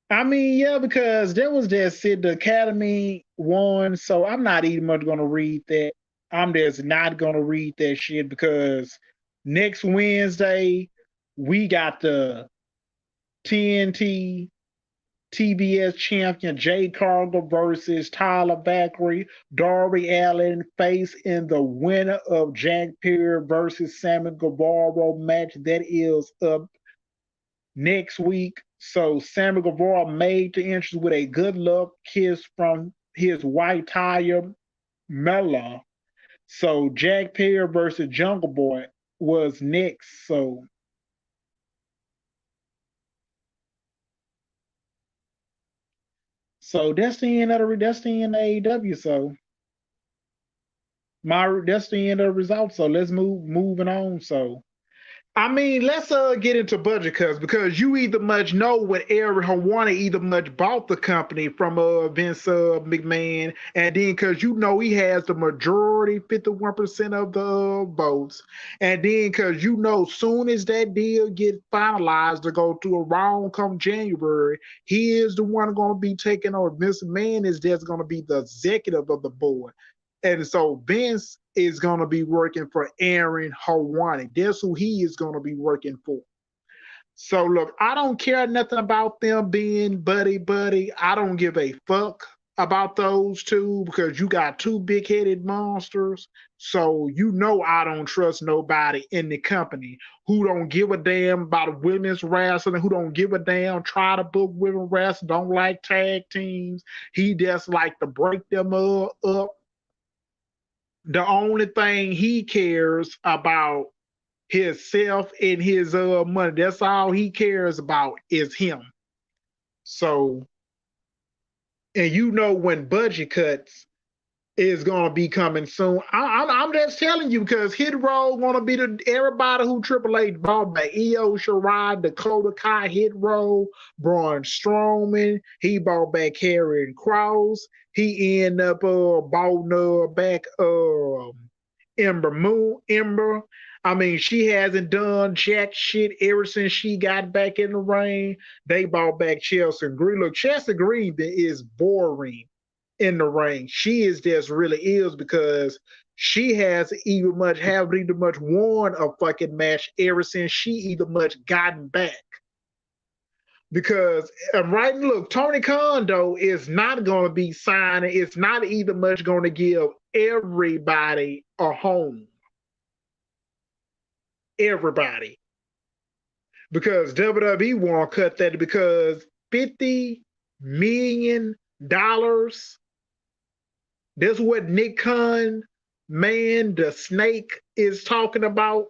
S5: because there was that said the Academy won, so I'm not even much going to read that. I'm just not going to read that shit because next Wednesday we got the TNT TBS champion Jay Cargill versus Tyler Backery. Darby Allin face in the winner of Jack Perry versus Sammy Guevara match that is up next week. So Sammy Guevara made the entrance with a good luck kiss from his white tire Mella. So Jack Perry versus Jungle Boy was next. So that's the end of AEW. So that's the end of the results. So let's moving on. So I mean, let's get into budget cuts because you either much know when Aaron Hawana either much bought the company from Vince McMahon, and then because you know he has the majority, 51% of the votes, and then because you know soon as that deal gets finalized to go to around come January, he is the one going to be taking over. Vince McMahon is just going to be the executive of the board. And so Vince is going to be working for Aaron Hawani. That's who he is going to be working for. So look, I don't care nothing about them being buddy. I don't give a fuck about those two because you got two big-headed monsters. So you know I don't trust nobody in the company who don't give a damn about women's wrestling, who don't give a damn, try to book women wrestling, don't like tag teams. He just like to break them up. The only thing he cares about himself and his money. That's all he cares about is him. So, and you know when budget cuts is gonna be coming soon. I'm just telling you because Hit Row gonna be everybody who Triple H bought back. Io Shirai, Dakota Kai, Hit Row, Braun Strowman. He bought back Karrion Kross. He ended up bought back Ember. I mean, she hasn't done jack shit ever since she got back in the ring. They bought back Chelsea Green. Look, Chelsea Green is boring in the ring. She is just really is because she haven't even much won a fucking match ever since she either much gotten back. Because right, look, Tony Khan though is not going to be signing. It's not either much going to give everybody a home. Everybody. Because WWE want to cut that because $50 million. That's what Nick Khan, man, the snake, is talking about.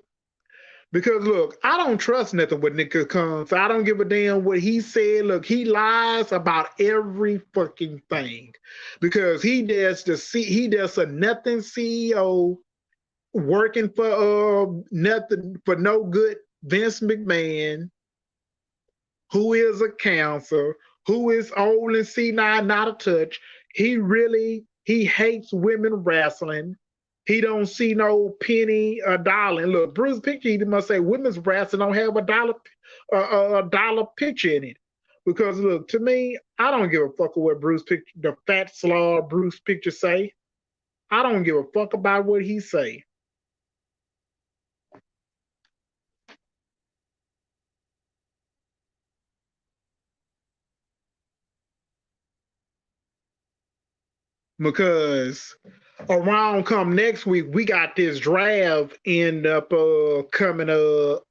S5: Because look, I don't trust nothing with Nick Khan, so I don't give a damn what he said. Look, he lies about every fucking thing. Because he does a nothing CEO working for nothing for no good Vince McMahon, who is a counselor, who is old and senile, not a touch. He hates women wrestling. He don't see no penny a dollar. And look, Bruce Picture, he must say women's wrestling don't have a dollar picture in it. Because look, to me, I don't give a fuck what Bruce Picture, the fat slob Bruce Picture say. I don't give a fuck about what he say. Because around come next week, we got this draft end up coming up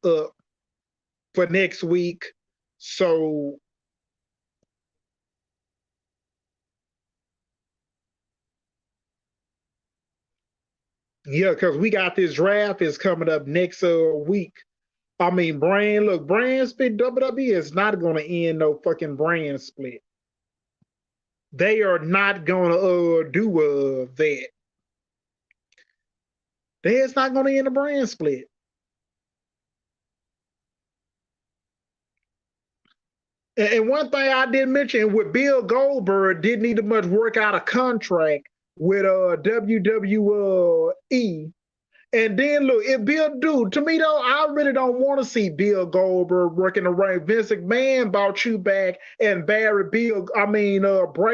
S5: for next week. So yeah, because we got this draft is coming up next week. I mean, brand split. WWE is not going to end no fucking brand split. They are not going to do that. It's not going to end a brand split. And one thing I did mention with Bill Goldberg didn't need to much work out a contract with WWE. And then look, if to me though, I really don't want to see Bill Goldberg working the ring. Vince McMahon brought you back and Bray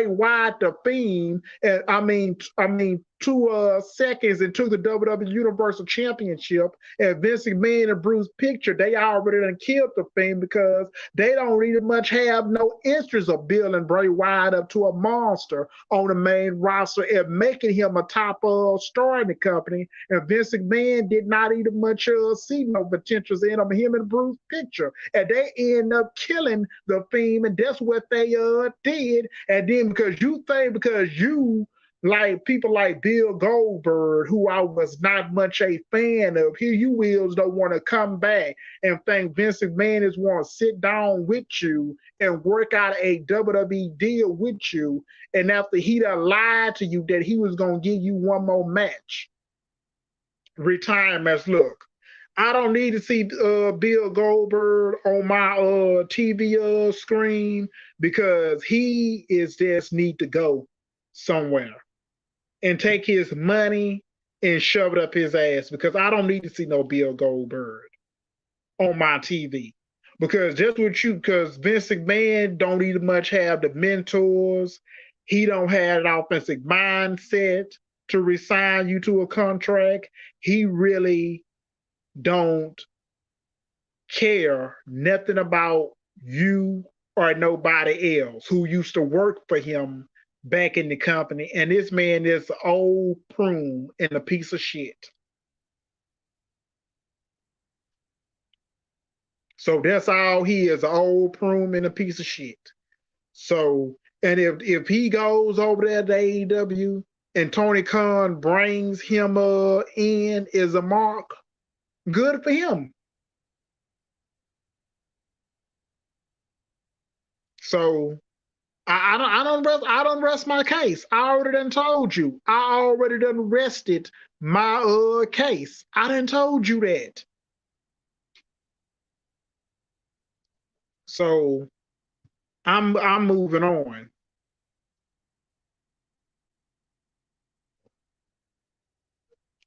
S5: Wyatt the Fiend, and I mean 2 seconds into the WWE Universal Championship, and Vince McMahon and Bruce Picture, they already done killed the Fiend because they don't really much have no interest of building Bray Wyatt up to a monster on the main roster and making him a top star in the company. And Vince McMahon did not even much see no potentials in him and Bruce Picture. And they end up killing the Fiend, and that's what they did. And then because you like people like Bill Goldberg, who I was not much a fan of, here you wills don't want to come back and think Vince McMahon is want to sit down with you and work out a WWE deal with you. And after he done lied to you that he was going to give you one more match, retirements. Look, I don't need to see Bill Goldberg on my TV screen because he is just need to go somewhere and take his money and shove it up his ass because I don't need to see no Bill Goldberg on my TV. Because just what you, because Vince McMahon don't even much have the mentors. He don't have an offensive mindset to resign you to a contract. He really don't care nothing about you or nobody else who used to work for him back in the company. And this man is an old prune and a piece of shit. So that's all he is, an old prune and a piece of shit. So, and if he goes over there to AEW and Tony Khan brings him in as a mark, good for him. So I don't rest my case. I already done told you. I already done rested my case. I done told you that. So I'm moving on.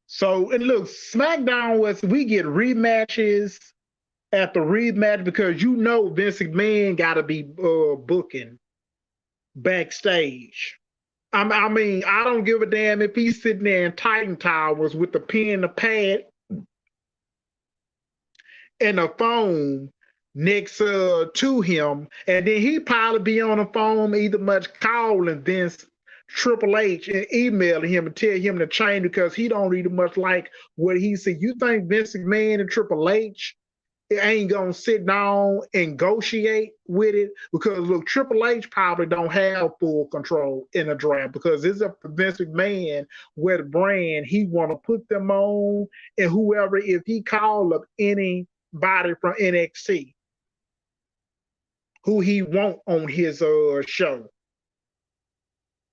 S5: So and look, SmackDown was we get rematches after rematch because you know Vince McMahon got to be booking backstage. I mean, I don't give a damn if he's sitting there in Titan Towers with the pen, the pad, and a phone next to him, and then he probably be on the phone either much calling Vince Triple H and emailing him and tell him to change because he don't really much like what he said. You think Vince McMahon and Triple H ain't gonna sit down and negotiate with it? Because look, Triple H probably don't have full control in a draft because it's up to Vince McMahon where the brand he want to put them on, and whoever, if he call up anybody from NXT who he want on his show.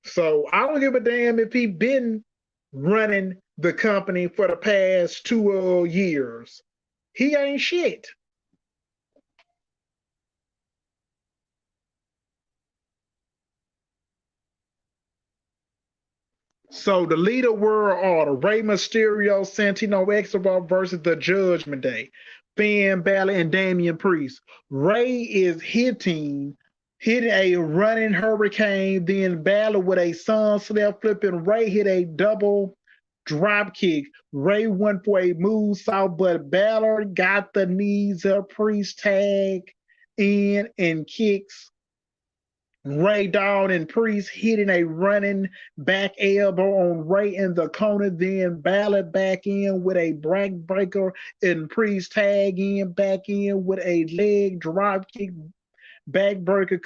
S5: So I don't give a damn if he been running the company for the past 2 years. He ain't shit. So the leader world order, Rey Mysterio, Santino Escobar versus the Judgment Day, Finn Balor and Damian Priest. Rey is hitting a running hurricane, then Balor with a sunset flipping. Rey hit a double drop kick. Rey went for a moonsault, but Balor got the knees up. Priest tag in and kicks Rey down, and Priest hitting a running back elbow on Rey in the corner. Then Balor back in with a backbreaker, and Priest tag in back in with a leg drop kick backbreaker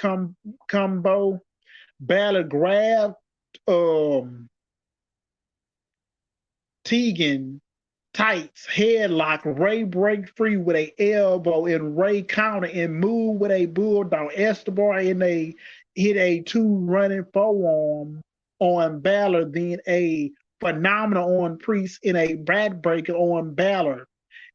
S5: combo. Balor grabbed Tegan tights headlock. Rey break free with a elbow, and Rey counter and move with a bulldog. Escobar hit a 2 running forearm on Balor, then a phenomenal on Priest in a backbreaker on Balor,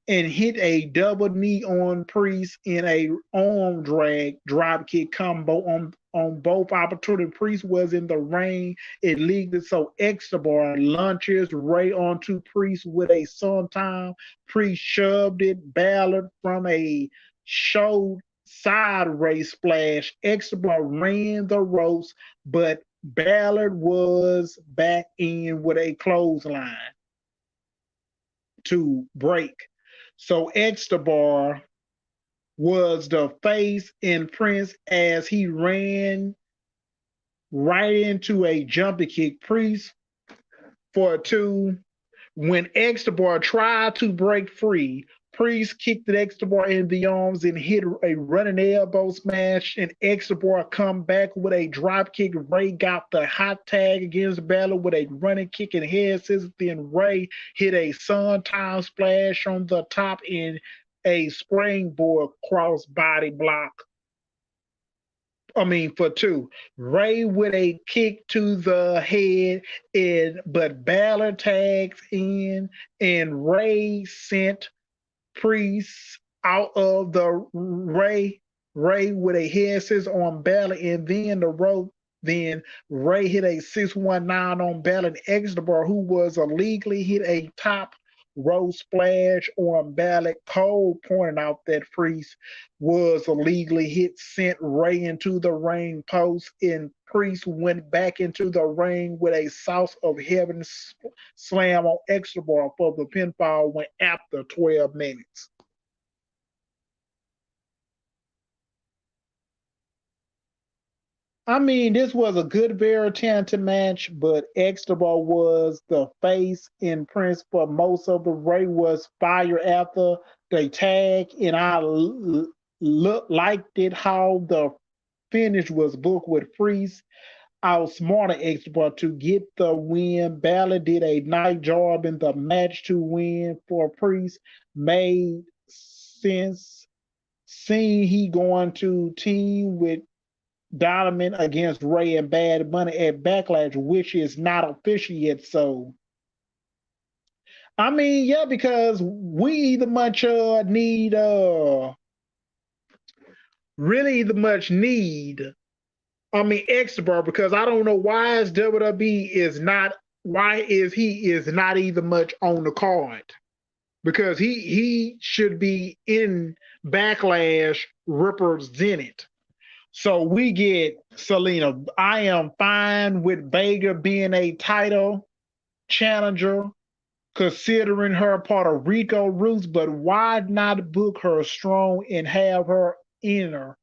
S5: and hit a double knee on Priest in a arm drag drop kick combo on both opportunities. Priest was in the ring. It leaked, so Escobar launches Rey onto Priest with a sometime. Priest shoved it. Balor from a show side race splash. Escobar ran the ropes, but Balor was back in with a clothesline to break. So Escobar was the face in Prince as he ran right into a jumping kick. Priest for a 2. When Escobar tried to break free, Priest kicked the Escobar in the arms and hit a running elbow smash, and Escobar come back with a drop kick. Rey got the hot tag against Balor with a running kick and head scissors. Then Rey hit a suntan splash on the top and a springboard cross body block. For 2. Rey with a kick to the head, but Balor tags in, and Rey sent Priest out of the Ray with a head scissors on Belly, and then Ray hit a 619 on Belly, and Extrabar, who was illegally hit a top row splash on Belly. Cole pointed out that Priest was illegally hit, sent Ray into the ring post, and Priest went back into the ring with a South of Heaven slam on Extrabar for the pinfall went after 12 minutes. I mean, this was a good, very talented match, but Extrabar was the face in Prince for most of the Ray was fire after the tag, and I liked it how the finish was booked with Priest outsmarted Extrabar to get the win. Balor did a nice job in the match to win for Priest. Made sense seeing he going to team with Donovan against Ray and Bad Bunny at Backlash, which is not official yet. So, I mean, yeah, because we either much need, really either much need, I mean, Extrabar, because I don't know why is WWE is not, why is he is not either much on the card, because he should be in Backlash represented. So we get Selena. I am fine with Vega being a title challenger, considering her Puerto Rico roots, but why not book her strong and have her enter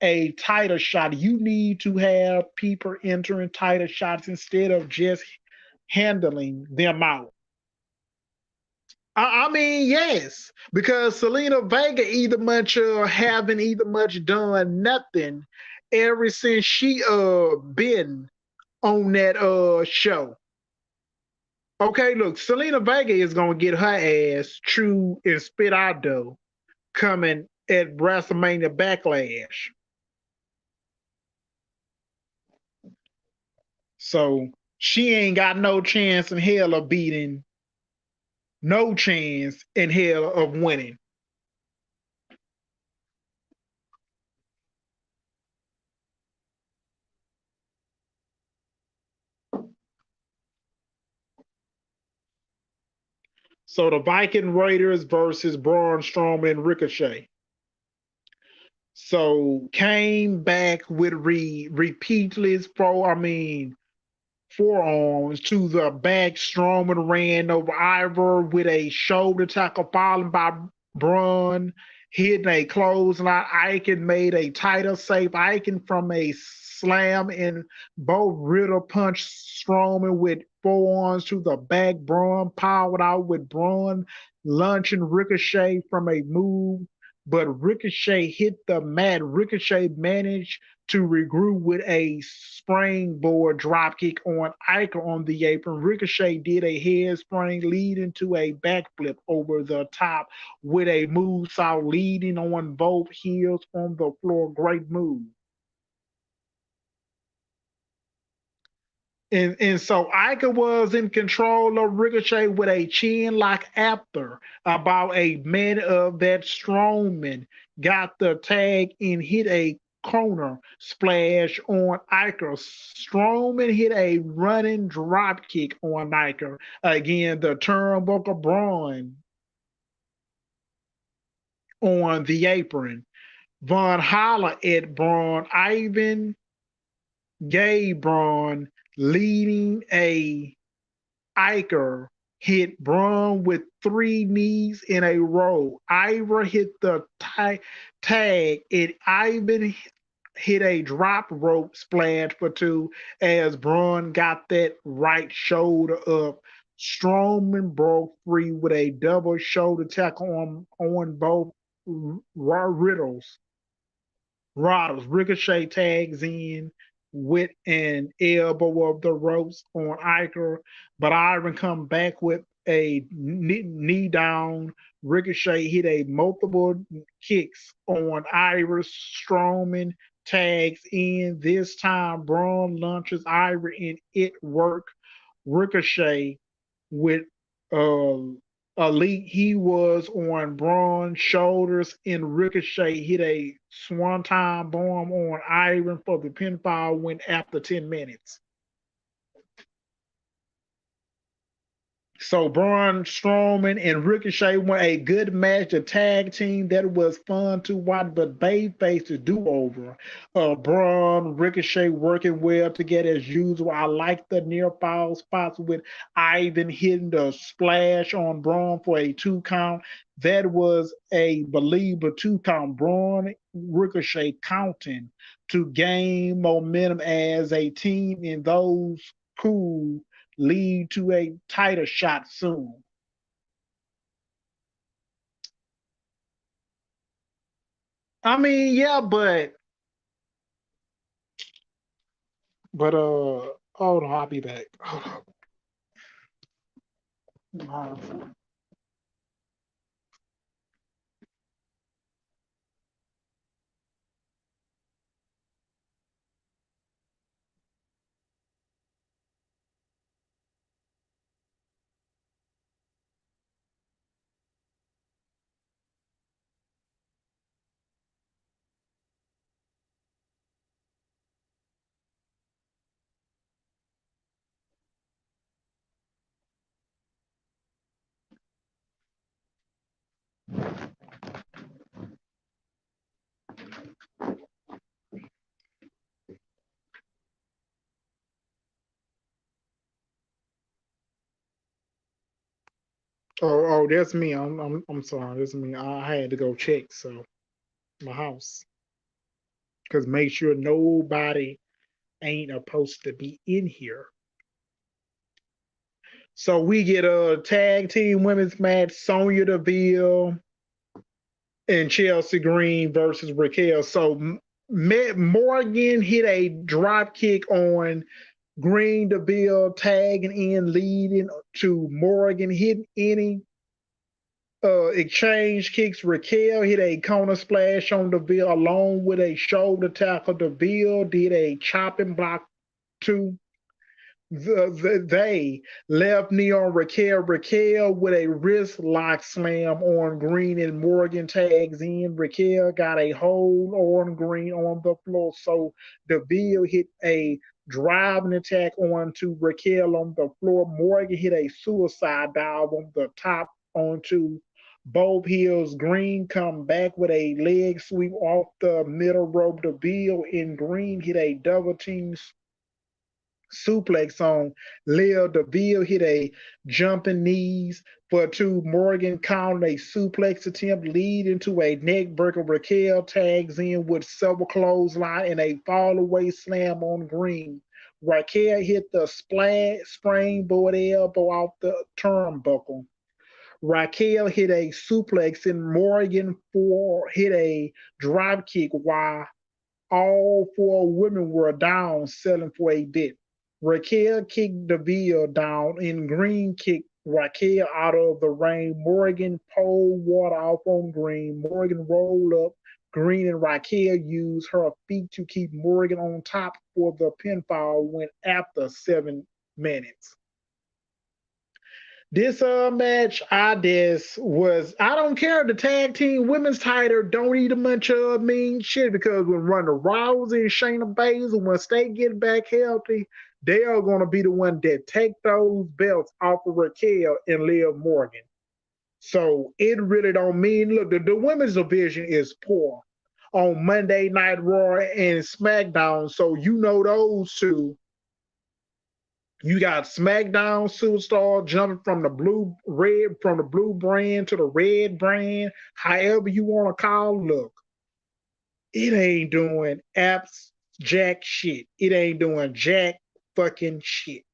S5: a title shot? You need to have people entering title shots instead of just handling them out. I mean, yes, because Selena Vega either much haven't either much done nothing ever since she been on that show. Okay, look, Selena Vega is gonna get her ass true and spit out though coming at WrestleMania Backlash. So she ain't got no chance in hell of beating, no chance in hell of winning. So the Viking Raiders versus Braun Strowman and Ricochet. So came back with repeatedly forearms to the back. Strowman ran over Ivor with a shoulder tackle, followed by Braun hitting a clothesline. Icon made a title save. Icon from a slam, and both Riddle punched Strowman with forearms to the back. Braun powered out with Braun launching Ricochet from a move, but Ricochet hit the mat. Ricochet managed to regroup with a springboard dropkick on Iker on the apron. Ricochet did a head spring leading to a backflip over the top with a moonsault leading on both heels on the floor. Great move. And so Iker was in control of Ricochet with a chin lock after about a minute of that. Strowman got the tag and hit a corner splash on Iker. Strowman hit a running drop kick on Iker. Again, the turnbuckle Braun on the apron. Von Holler at Braun. Ivan gave Braun leading a Iker hit Braun with 3 knees in a row. Ivor hit the tag, and Ivan hit a drop rope splash for 2 as Braun got that right shoulder up. Strowman broke free with a double shoulder tackle on both Riddles. Ricochet tags in with an elbow of the ropes on Iker, but Iron come back with a knee down. Ricochet hit a multiple kicks on Iris. Strowman tags in. This time Braun launches Ivory and it worked. Ricochet with uh Elite, he was on Braun's shoulders, and Ricochet hit a swanton bomb on Iron for the pinfall win after 10 minutes. So Braun Strowman and Ricochet won a good match, a tag team that was fun to watch, but babyface is do-over. Braun, Ricochet working well together as usual. I like the near fall spots with Ivan hitting the splash on Braun for a 2 count. That was a believable 2 count. Braun, Ricochet counting to gain momentum as a team, and those cool lead to a tighter shot soon. I mean, yeah, hold on, I'll be back. Hold on. Oh, that's me. I'm sorry. That's me. I had to go check my house because make sure nobody ain't supposed to be in here. So we get a tag team women's match: Sonya Deville and Chelsea Green versus Raquel. So Morgan hit a drop kick on Green, Deville tagging in, leading to Morgan hitting any exchange kicks. Raquel hit a corner splash on Deville along with a shoulder tackle. Deville did a chopping block too. They left knee on Raquel. Raquel with a wrist lock slam on Green, and Morgan tags in. Raquel got a hold on Green on the floor. So Deville hit a driving attack onto Raquel on the floor. Morgan hit a suicide dive on the top onto both heels. Green come back with a leg sweep off the middle rope. Deville and Green hit a double team suplex on Liv. Deville hit a jumping knees for 2. Morgan countered a suplex attempt leading to a neck breaker. Raquel tags in with several clothesline and a fall away slam on Green. Raquel hit the springboard elbow off the turnbuckle. Raquel hit a suplex and Morgan hit a drop kick while all 4 women were down, selling for a bit. Raquel kicked Deville down, and Green kicked Raquel out of the ring. Morgan poured water off on Green. Morgan rolled up Green, and Raquel used her feet to keep Morgan on top for the pinfall win after 7 minutes. This match, I don't care. The tag team women's title don't need a bunch of mean shit because when Ronda Rousey and Shayna Baszler, once they get back healthy, they are going to be the one that take those belts off of Raquel and Liv Morgan. So it really don't mean, look, the women's division is poor on Monday Night Raw and SmackDown. So you know those two. You got SmackDown superstar jumping from the blue brand to the red brand, however you want to call it. Look, it ain't doing jack shit. It ain't doing jack fucking shit.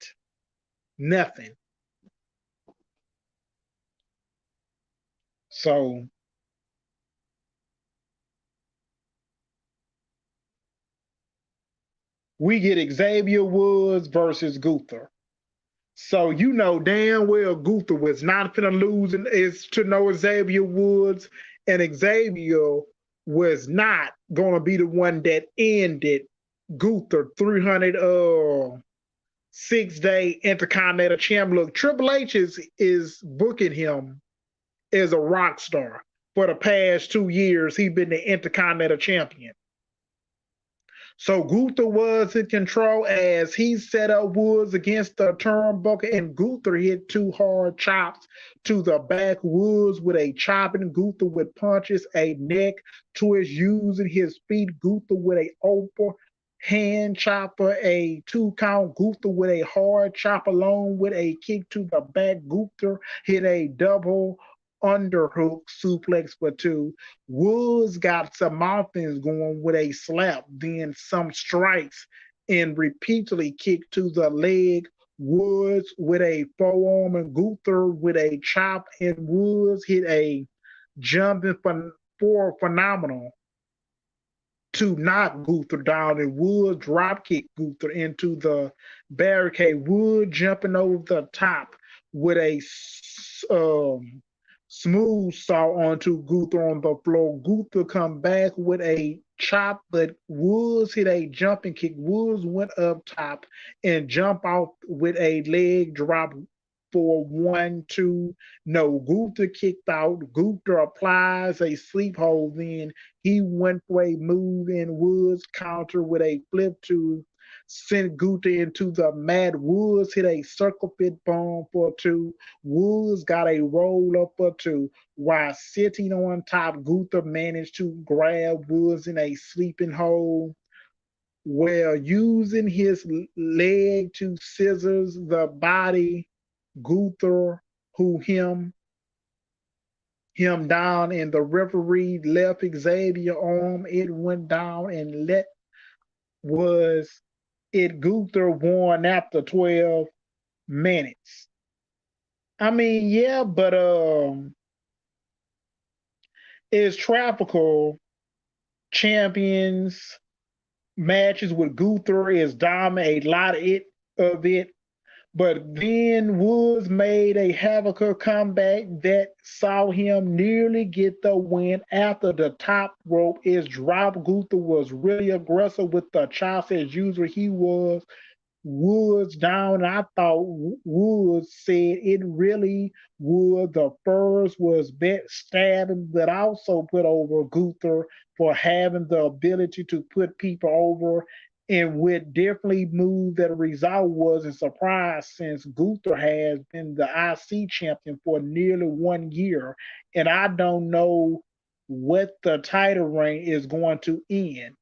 S5: Nothing. So we get Xavier Woods versus Gunther. So you know damn well Gunther was not finna lose is to know Xavier Woods, and Xavier was not gonna be the one that ended Gunther 306-day Intercontinental Champ. Look, Triple H is booking him is a rock star. For the past 2 years, he's been the Intercontinental Champion. So Gunther was in control as he set up Woods against the turnbuckle, and Gunther hit 2 hard chops to the back. Woods with a chopping, Gunther with punches, a neck twist using his feet. Gunther with a overhand chopper, a 2 count. Gunther with a hard chop along with a kick to the back. Gunther hit a double underhook suplex for 2. Woods got some offense going with a slap, then some strikes, and repeatedly kicked to the leg. Woods with a forearm and Gunther with a chop, and Woods hit a jumping for phenomenal to knock Gunther down, and Wood drop kick Gunther into the barricade. Wood jumping over the top with a smooth saw onto Gunther on the floor. Gunther come back with a chop, but Woods hit a jumping kick. Woods went up top and jumped off with a leg drop for 1-2. No, Gunther kicked out. Gunther applies a sleep hold. Then he went for a move, and Woods counter with a flip to send Gunther into the mat. Woods hit a circle fit bomb for 2. Woods got a roll up for 2. While sitting on top, Gunther managed to grab Woods in a sleeping hold, where using his leg to scissors the body. Gunther who him down, and the referee left Xavier arm. It went down, and Gunther won after 12 minutes. I mean, yeah, but it's Tropical Champions matches with Gunther is dominant, a lot of it. But then Woods made a Havoc comeback that saw him nearly get the win after the top rope is dropped. Gunther was really aggressive with the chops as usual. He was Woods down. I thought Woods said it really would. The first was stabbing, but also put over Gunther for having the ability to put people over, and would definitely move that. The result was a surprise since Gunther has been the IC champion for nearly 1 year, and I don't know what the title reign is going to end.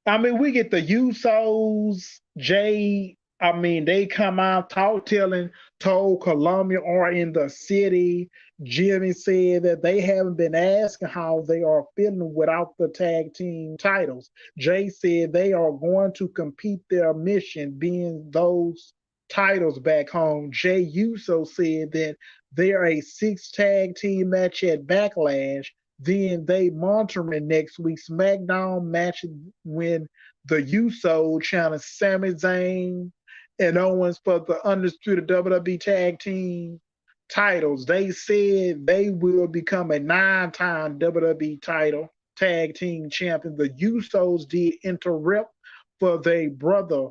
S5: I mean, we get the Usos, they come out told Columbia are in the city. Jimmy said that they haven't been asking how they are feeling without the tag team titles. Jay said they are going to compete their mission being those titles back home. Jay Uso said that they're a 6 tag team match at Backlash. Then they monitoring next week's SmackDown match when the Uso challenge Sami Zayn and Owens for the undisputed WWE tag team titles. They said they will become a 9-time WWE title tag team champion. The Usos did interrupt for their brother,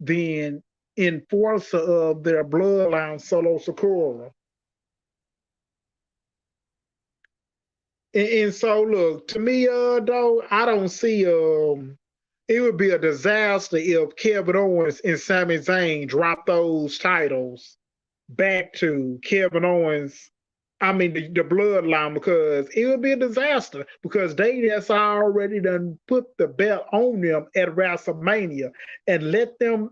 S5: then enforcer of their bloodline, Solo Sikoa. And so, look, to me, though, I don't see it would be a disaster if Kevin Owens and Sami Zayn drop those titles back to Kevin Owens. I mean, the bloodline, because it would be a disaster because they just already done put the belt on them at WrestleMania, and let them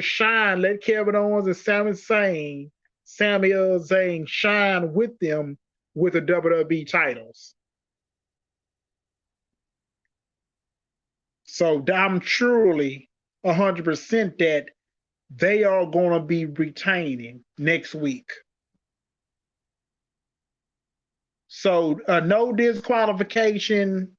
S5: shine. Let Kevin Owens and Sami Zayn shine with them with the WWE titles. So I'm truly 100% that they are going to be retaining next week. So no disqualification.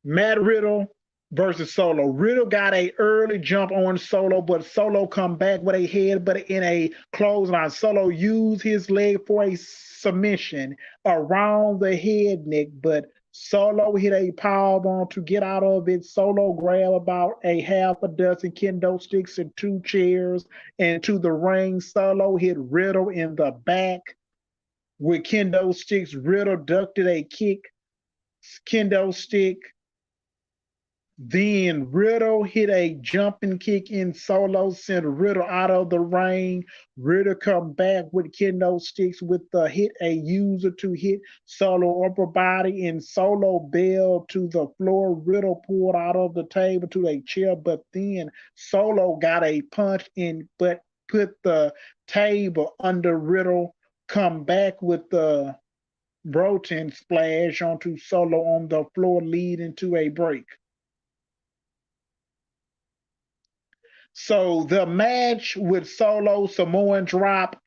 S5: Matt Riddle versus Solo. Riddle got an early jump on Solo, but Solo come back with a head, but in a clothesline. Solo used his leg for a submission around the head, Nick, but Solo hit a powerbomb to get out of it. Solo grabbed about a half a dozen kendo sticks and 2 chairs into the ring. Solo hit Riddle in the back with kendo sticks. Riddle ducked a kick, kendo stick. Then Riddle hit a jumping kick in Solo, sent Riddle out of the ring. Riddle come back with kendo sticks with the hit a user to hit Solo upper body, and Solo bell to the floor. Riddle pulled out of the table to a chair, but then Solo got a punch in, but put the table under Riddle. Come back with the Broten splash onto Solo on the floor, leading to a break. So the match with Solo, Samoan drop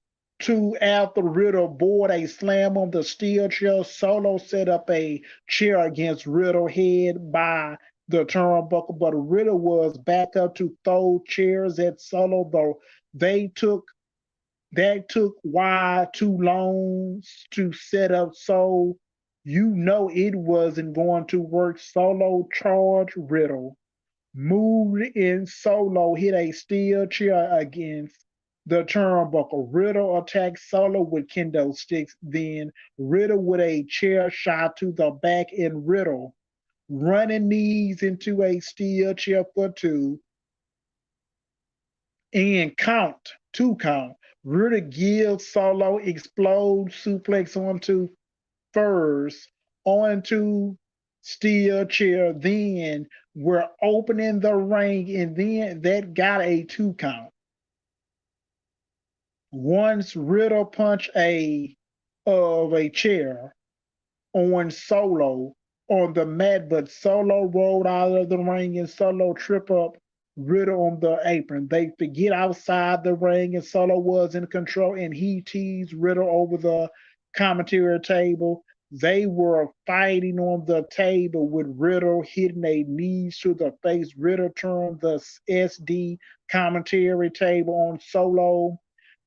S5: to after Riddle board a slam on the steel chair. Solo set up a chair against Riddle head by the turnbuckle, but Riddle was back up to throw chairs at Solo, though that took why too long to set up, so you know it wasn't going to work. Solo charged Riddle, moved in. Solo hit a steel chair against the turnbuckle. Riddle attacked Solo with kendo sticks, then Riddle with a chair shot to the back, and Riddle running knees into a steel chair for 2 and two count. Riddle gives Solo explode suplex onto first onto steel chair. Then we're opening the ring, and then that got a 2 count. Once Riddle punched a chair on Solo on the mat, but Solo rolled out of the ring and Solo tripped up Riddle on the apron. They forget outside the ring and Solo was in control, and he teased Riddle over the commentary table. They were fighting on the table with Riddle hitting a knees to the face. Riddle turned the SD commentary table on Solo,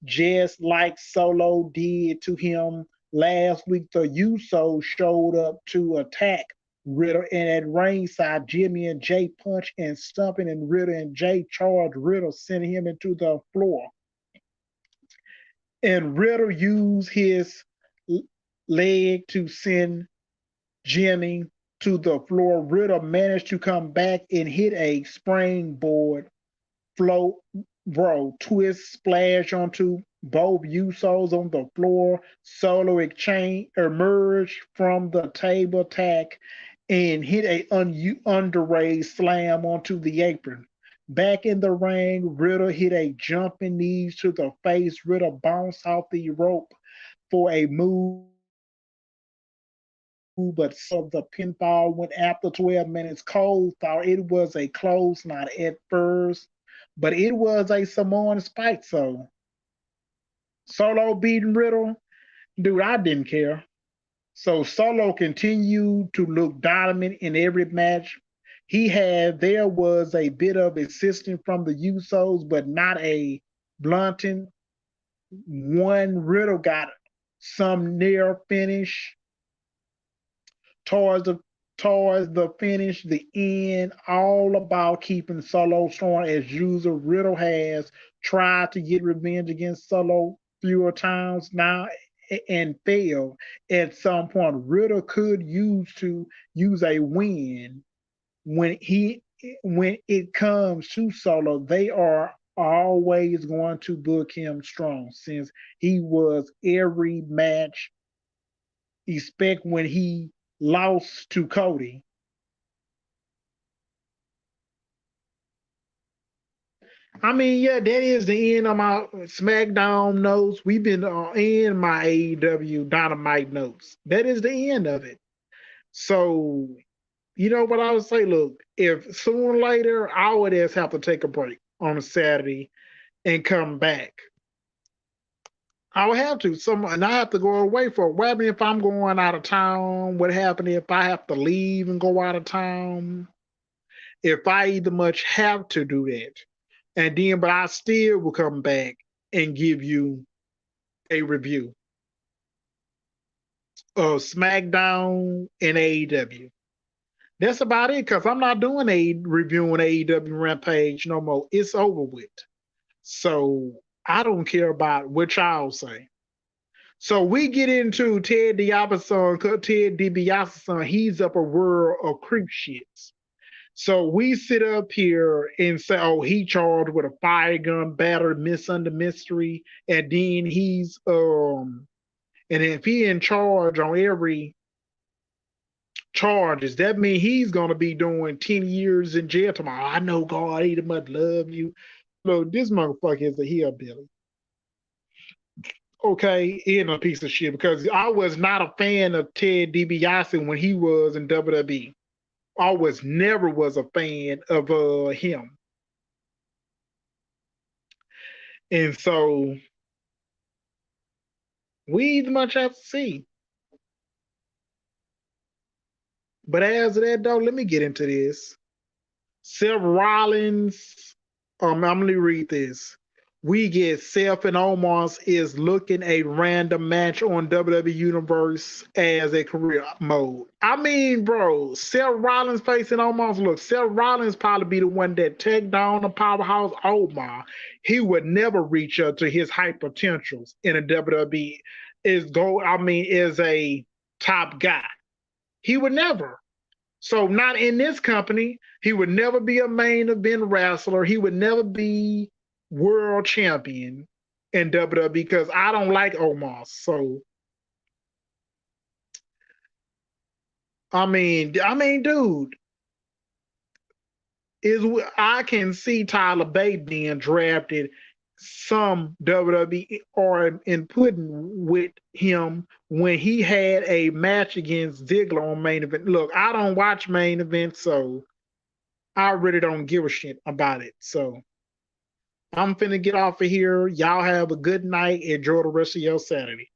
S5: just like Solo did to him last week. The Usos showed up to attack Riddle, and at ringside, Jimmy and Jay punched and stumping, and Riddle and Jay charged Riddle, sending him into the floor. And Riddle used his leg to send Jimmy to the floor. Riddle managed to come back and hit a springboard float twist splash onto both Usos on the floor. Solo emerged from the table attack and hit a underraised slam onto the apron. Back in the ring, Riddle hit a jumping knees to the face. Riddle bounced off the rope for a move, but so the pinfall went after 12 minutes. Cole thought it was a close knot at first, but it was a Samoan spike. So Solo beating Riddle, dude, I didn't care. So Solo continued to look dominant in every match he had. There was a bit of assistance from the Usos, but not a blunting one. Riddle got some near finish towards the finish, the end, all about keeping Solo strong as usual. Riddle has tried to get revenge against Solo fewer times now and failed at some point. Riddle could use a win when it comes to Solo. They are always going to book him strong since he was every match, expect when he lost to Cody. I mean, yeah, that is the end of my SmackDown notes. We've been in my AEW Dynamite notes. That is the end of it. So, you know what I would say? Look, if sooner or later I would just have to take a break on a Saturday and come back, I would have to. And I have to go away for it. What happens if I'm going out of town? What happens if I have to leave and go out of town? If I either much have to do that, and then but I still will come back and give you a review of SmackDown and AEW. That's about it, because I'm not doing a reviewing AEW Rampage no more. It's over with. So I don't care about what y'all say. So we get into Ted DiBiase's son. He's up a world of creep shits. So we sit up here and say, oh, he charged with a fire gun, battered, under mystery, and then he's and if he in charge on every charges, that means he's gonna be doing 10 years in jail tomorrow. I know God, he must love you. Look, this motherfucker is a hillbilly. Okay, in a piece of shit, because I was not a fan of Ted DiBiase when he was in WWE. I never was a fan of him. And so we much have to see. But as of that though, let me get into this. Seth Rollins, I'm gonna read this. We get Seth and Omos is looking a random match on WWE Universe as a career mode. I mean, bro, Seth Rollins facing Omos. Look, Seth Rollins probably be the one that take down the powerhouse Omos. He would never reach up to his high potentials in a WWE is a top guy. He would never. So not in this company. He would never be a main event wrestler. He would never be world champion in WWE because I don't like Omos. So I mean, dude, I can see Tyler Bate being drafted some WWE or in putting with him when he had a match against Ziggler on main event. Look, I don't watch main events, so I really don't give a shit about it. So I'm finna get off of here. Y'all have a good night. Enjoy the rest of your Saturday.